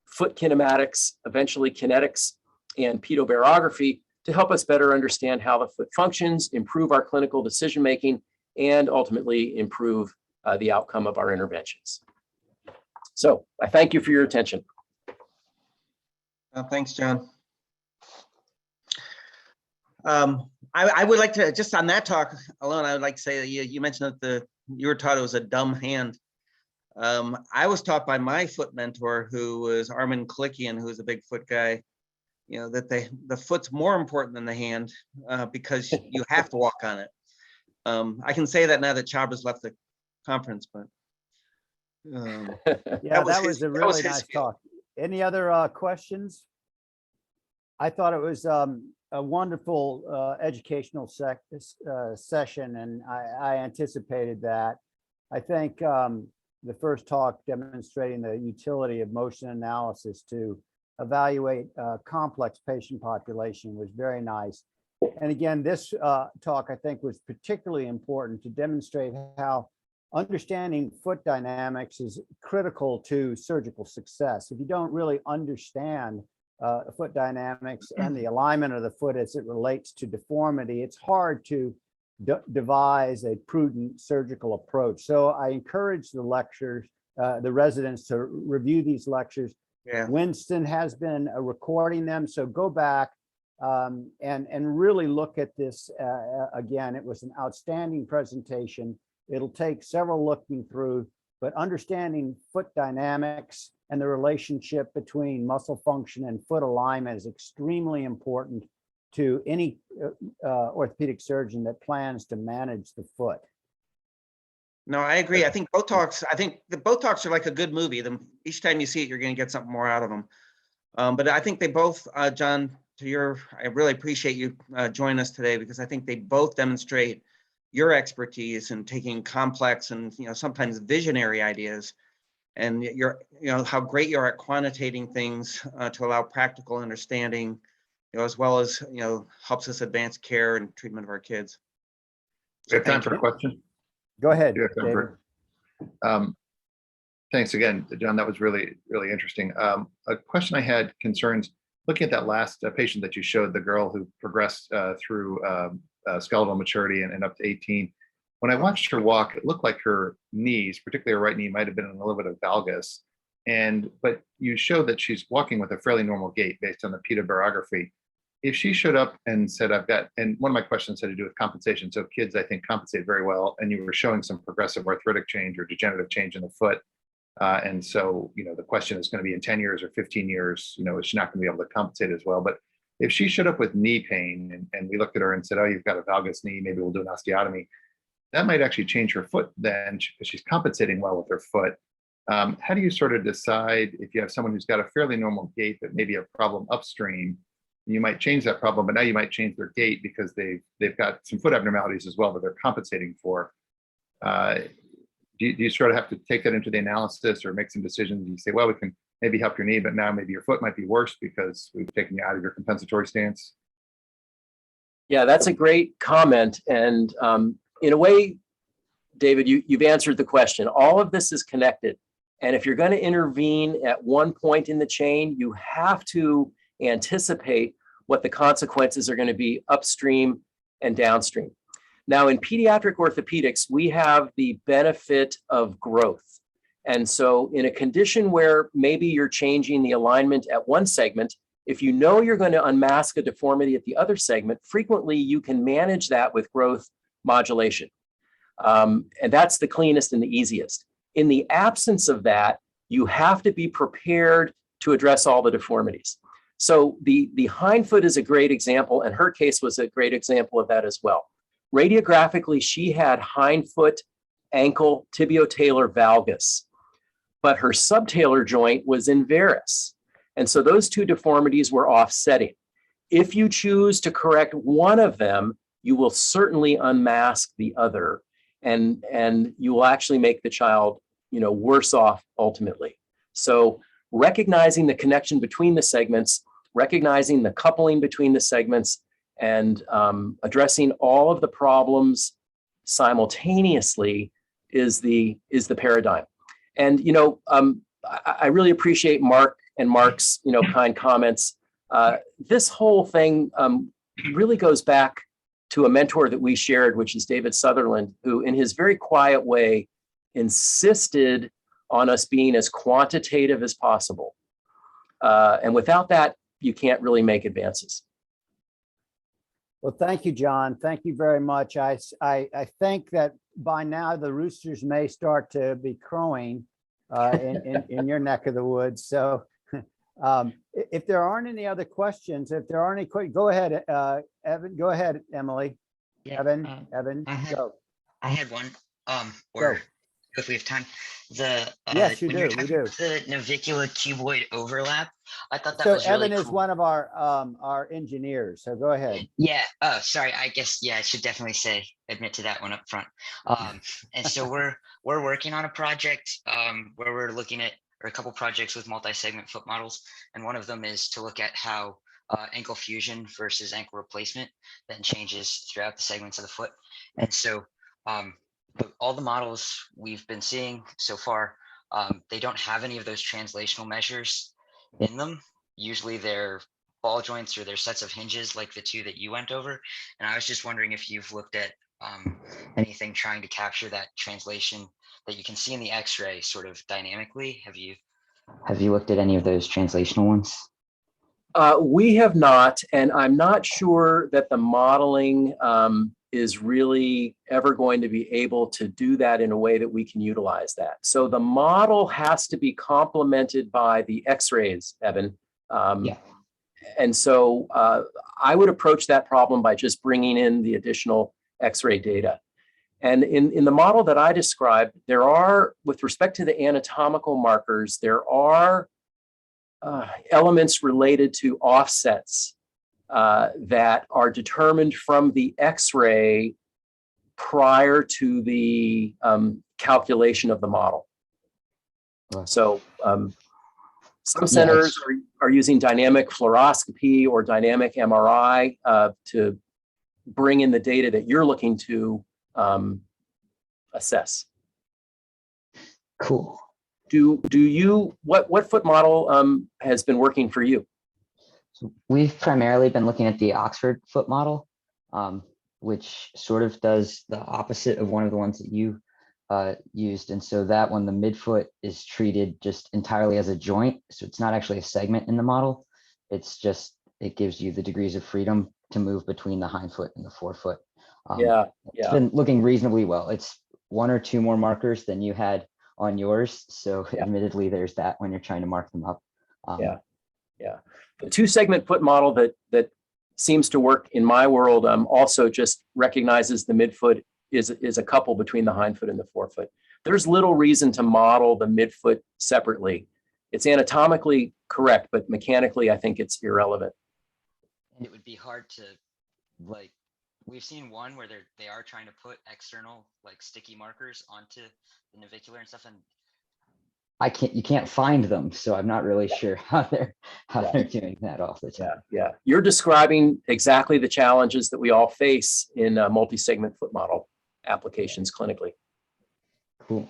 foot kinematics, eventually kinetics, and pedobarography to help us better understand how the foot functions, improve our clinical decision-making, and ultimately improve the outcome of our interventions. So I thank you for your attention. Thanks, John. I would like to, just on that talk alone, I would like to say that you mentioned that you were taught it was a dumb hand. I was taught by my foot mentor, who was Armin Klickian, who's a big foot guy, you know, that the foot's more important than the hand because you have to walk on it. I can say that now that Chabra's left the conference, but yeah, that was a really nice talk. Any other questions? I thought it was a wonderful educational session, and I anticipated that. I think the first talk demonstrating the utility of motion analysis to evaluate a complex patient population was very nice. And again, this talk, I think, was particularly important to demonstrate how understanding foot dynamics is critical to surgical success. If you don't really understand foot dynamics and the alignment of the foot as it relates to deformity, it's hard to devise a prudent surgical approach. So I encourage the lectures, the residents to review these lectures. Yeah. Winston has been recording them, so go back and really look at this again. It was an outstanding presentation. It'll take several looking through, but understanding foot dynamics and the relationship between muscle function and foot alignment is extremely important to any orthopedic surgeon that plans to manage the foot. no, I agree. I think both talks are like a good movie. Each time you see it, you're going to get something more out of them. But I think they both, John, I really appreciate you joining us today, because I think they both demonstrate your expertise in taking complex and, you know, sometimes visionary ideas, and how great you are at quantitating things to allow practical understanding, you know, as well as, you know, helps us advance care and treatment of our kids. We have time for a question. Go ahead, Yeah, David. Thanks again, John. That was really, really interesting. A question I had concerns looking at that last patient that you showed, the girl who progressed through skeletal maturity and up to 18. When I watched her walk, it looked like her knees, particularly her right knee, might have been in a little bit of valgus. But you showed that she's walking with a fairly normal gait based on the pedobarography. If she showed up and said, and one of my questions had to do with compensation. So kids, I think, compensate very well. And you were showing some progressive arthritic change or degenerative change in the foot. And so, you know, the question is going to be in 10 years or 15 years, you know, is she not going to be able to compensate as well? But if she showed up with knee pain and we looked at her and said, oh, you've got a valgus knee, maybe we'll do an osteotomy, that might actually change her foot then, because she's compensating well with her foot. How do you sort of decide if you have someone who's got a fairly normal gait, but maybe a problem upstream? You might change that problem, but now you might change their gait because they've got some foot abnormalities as well that they're compensating for. Do you sort of have to take that into the analysis or make some decisions? You say, well, we can maybe help your knee, but now maybe your foot might be worse because we've taken you out of your compensatory stance. Yeah, that's a great comment. And in a way, David, you've answered the question. All of this is connected. And if you're going to intervene at one point in the chain, you have to anticipate what the consequences are going to be upstream and downstream. Now, in pediatric orthopedics, we have the benefit of growth. And so in a condition where maybe you're changing the alignment at one segment, if you know you're going to unmask a deformity at the other segment, frequently you can manage that with growth modulation. And that's the cleanest and the easiest. In the absence of that, you have to be prepared to address all the deformities. So the hind foot is a great example, and her case was a great example of that as well. radiographically, she had hindfoot ankle tibiotalar valgus, but her subtalar joint was in varus. And so those two deformities were offsetting. If you choose to correct one of them, you will certainly unmask the other, and you will actually make the child, worse off ultimately. So recognizing the connection between the segments, recognizing the coupling between the segments, and addressing all of the problems simultaneously is the paradigm. And I really appreciate Mark and Mark's kind comments. This whole thing really goes back to a mentor that we shared, which is David Sutherland, who in his very quiet way insisted on us being as quantitative as possible. And without that, you can't really make advances. Well, thank you, John. Thank you very much. I think that by now the roosters may start to be crowing in your neck of the woods. So if there aren't any other questions, if there are any questions, go ahead, Evan. Go ahead, Emily. Yeah, Evan, go. I had one. Go. If we have time, the Yes, you when do. you're We talking do. about the navicular cuboid overlap, I thought that So was really Evan is cool. one of our engineers. So go ahead. Yeah. Oh, sorry. I guess I should definitely admit to that one up front. And so we're working on a project where we're looking at a couple projects with multi-segment foot models, and one of them is to look at how ankle fusion versus ankle replacement then changes throughout the segments of the foot. And so all the models we've been seeing so far, they don't have any of those translational measures in them. Usually they're ball joints or they're sets of hinges like the two that you went over. And I was just wondering if you've looked at anything trying to capture that translation that you can see in the X-ray sort of dynamically. Have you looked at any of those translational ones? We have not, and I'm not sure that the modeling is really ever going to be able to do that in a way that we can utilize that. So the model has to be complemented by the X-rays, Evan. Yeah. And so I would approach that problem by just bringing in the additional X-ray data. And in the model that I described, there are, with respect to the anatomical markers, there are elements related to offsets that are determined from the X-ray prior to the calculation of the model. So some centers are using dynamic fluoroscopy or dynamic MRI to bring in the data that you're looking to assess. Cool. Do you, what foot model has been working for you? So we've primarily been looking at the Oxford foot model, which sort of does the opposite of one of the ones that you used. And so that one, the midfoot is treated just entirely as a joint. So it's not actually a segment in the model. It's just, it gives you the degrees of freedom to move between the hindfoot and the forefoot. It's been looking reasonably well. It's one or two more markers than you had on yours. So admittedly, there's that when you're trying to mark them up. The two segment foot model that seems to work in my world also just recognizes the midfoot is a couple between the hindfoot and the forefoot. There's little reason to model the midfoot separately. It's anatomically correct, but mechanically, I think it's irrelevant. And it would be hard to, like, we've seen one where they are trying to put external, like, sticky markers onto the navicular and stuff, and you can't find them, so I'm not really sure how they're doing that all the time. Yeah. You're describing exactly the challenges that we all face in multi-segment foot model applications clinically. Cool.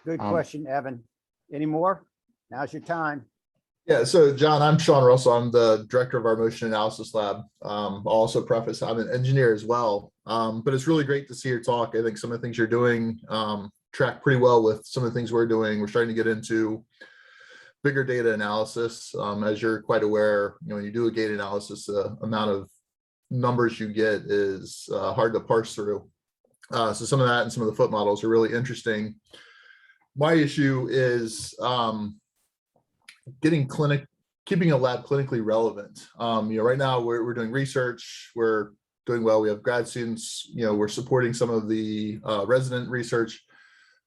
Good question, Evan. Any more? Now's your time. Yeah, so John, I'm Sean Russell. I'm the director of our motion analysis lab. I'll also preface, I'm an engineer as well, but it's really great to see your talk. I think some of the things you're doing track pretty well with some of the things we're doing. We're starting to get into bigger data analysis. As you're quite aware, when you do a gait analysis, the amount of numbers you get is hard to parse through. So some of that and some of the foot models are really interesting. My issue is keeping a lab clinically relevant. Right now we're doing research, we're doing well. We have grad students, we're supporting some of the resident research.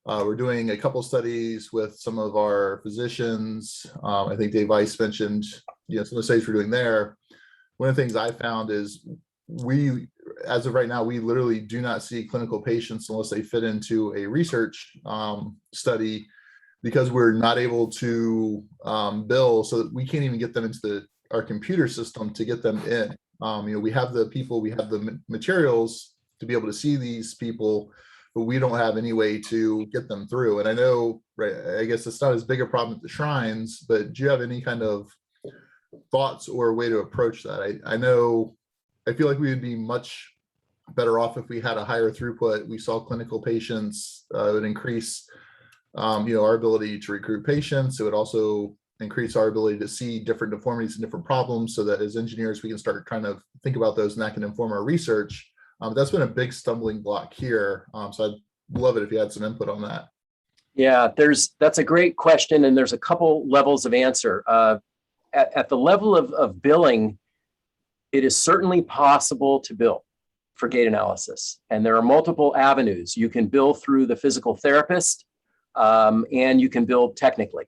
We're doing a couple studies with some of our physicians. I think Dave Weiss mentioned, some of the studies we're doing there. One of the things I found is as of right now, we literally do not see clinical patients unless they fit into a research study, because we're not able to bill, so that we can't even get them into our computer system to get them in. We have the people, we have the materials to be able to see these people, but we don't have any way to get them through. And I know, right, I guess it's not as big a problem at the shrines, but do you have any kind of thoughts or a way to approach that? I feel like we would be much better off if we had a higher throughput. We saw clinical patients. It would increase, our ability to recruit patients. It would also increase our ability to see different deformities and different problems, so that as engineers, we can start kind of think about those, and that can inform our research. That's been a big stumbling block here. So I'd love it if you had some input on that. Yeah, that's a great question. And there's a couple levels of answer. At the level of billing, it is certainly possible to bill for gait analysis. And there are multiple avenues. You can bill through the physical therapist, and you can bill technically.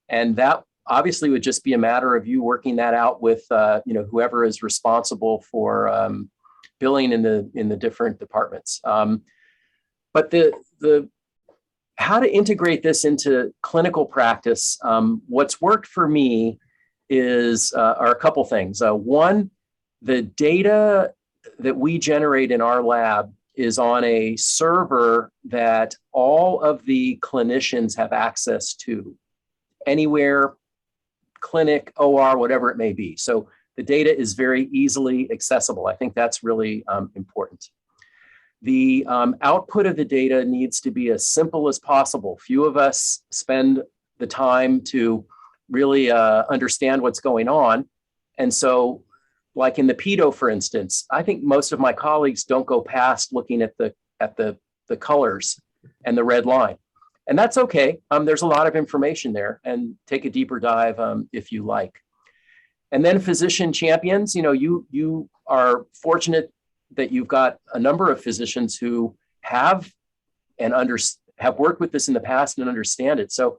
And that obviously would just be a matter of you working that out with whoever is responsible for billing in the different departments. But the how to integrate this into clinical practice, what's worked for me are a couple things. One, the data that we generate in our lab is on a server that all of the clinicians have access to, anywhere, clinic, OR, whatever it may be. So the data is very easily accessible. I think that's really important. The output of the data needs to be as simple as possible. Few of us spend the time to really understand what's going on. And so, like in the pedo, for instance, I think most of my colleagues don't go past looking at the colors and the red line. And that's okay. There's a lot of information there, and take a deeper dive if you like. And then physician champions, you are fortunate that you've got a number of physicians who have worked with this in the past and understand it. So,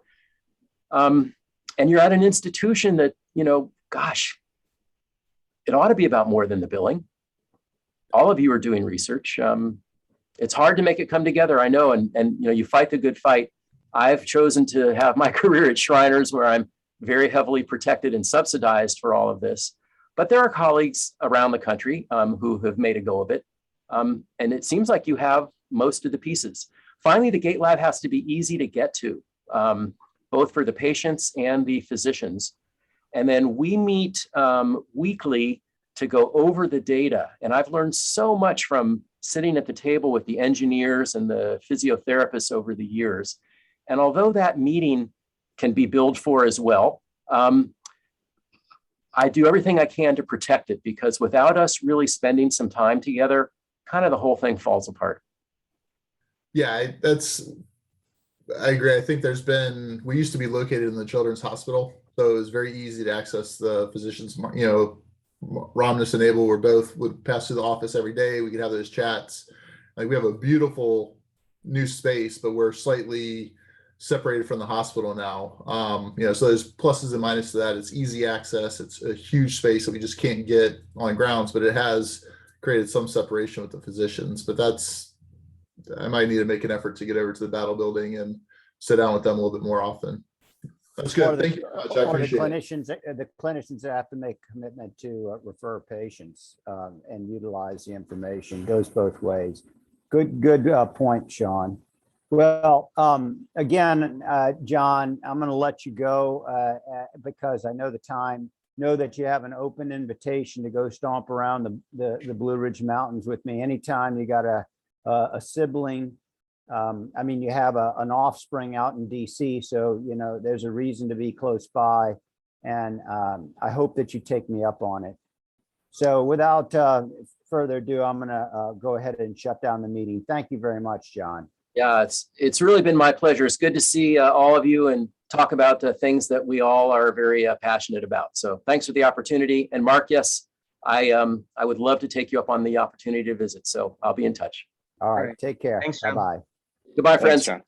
and you're at an institution that, gosh, it ought to be about more than the billing. All of you are doing research. It's hard to make it come together, I know, and you fight the good fight. I've chosen to have my career at Shriners, where I'm very heavily protected and subsidized for all of this. But there are colleagues around the country who have made a go of it. And it seems like you have most of the pieces. Finally, the Gait Lab has to be easy to get to, both for the patients and the physicians. And then we meet weekly to go over the data. And I've learned so much from sitting at the table with the engineers and the physiotherapists over the years. And although that meeting can be billed for as well, I do everything I can to protect it, because without us really spending some time together, kind of the whole thing falls apart. Yeah, I agree. I think we used to be located in the Children's Hospital, so it was very easy to access the physicians. Romnus and Abel would pass through the office every day. We could have those chats. Like, we have a beautiful new space, but we're slightly separated from the hospital now. So there's pluses and minuses to that. It's easy access. It's a huge space that we just can't get on grounds, but it has created some separation with the physicians. But I might need to make an effort to get over to the Battle Building and sit down with them a little bit more often. That's good. Thank you very much. I appreciate it. The clinicians that have to make commitment to refer patients and utilize the information. Goes both ways. Good point, Sean. Well, again, John, I'm going to let you go because I know the time. Know that you have an open invitation to go stomp around the Blue Ridge Mountains with me anytime you got a sibling. You have an offspring out in DC, so there's a reason to be close by, and I hope that you take me up on it. So without further ado, I'm going to go ahead and shut down the meeting. Thank you very much, John. Yeah, it's really been my pleasure. It's good to see all of you and talk about things that we all are very passionate about. So thanks for the opportunity. And Mark, yes, I would love to take you up on the opportunity to visit. So I'll be in touch. All right, right. take care. Thanks, John. Bye-bye. Goodbye, Thanks, friends. John.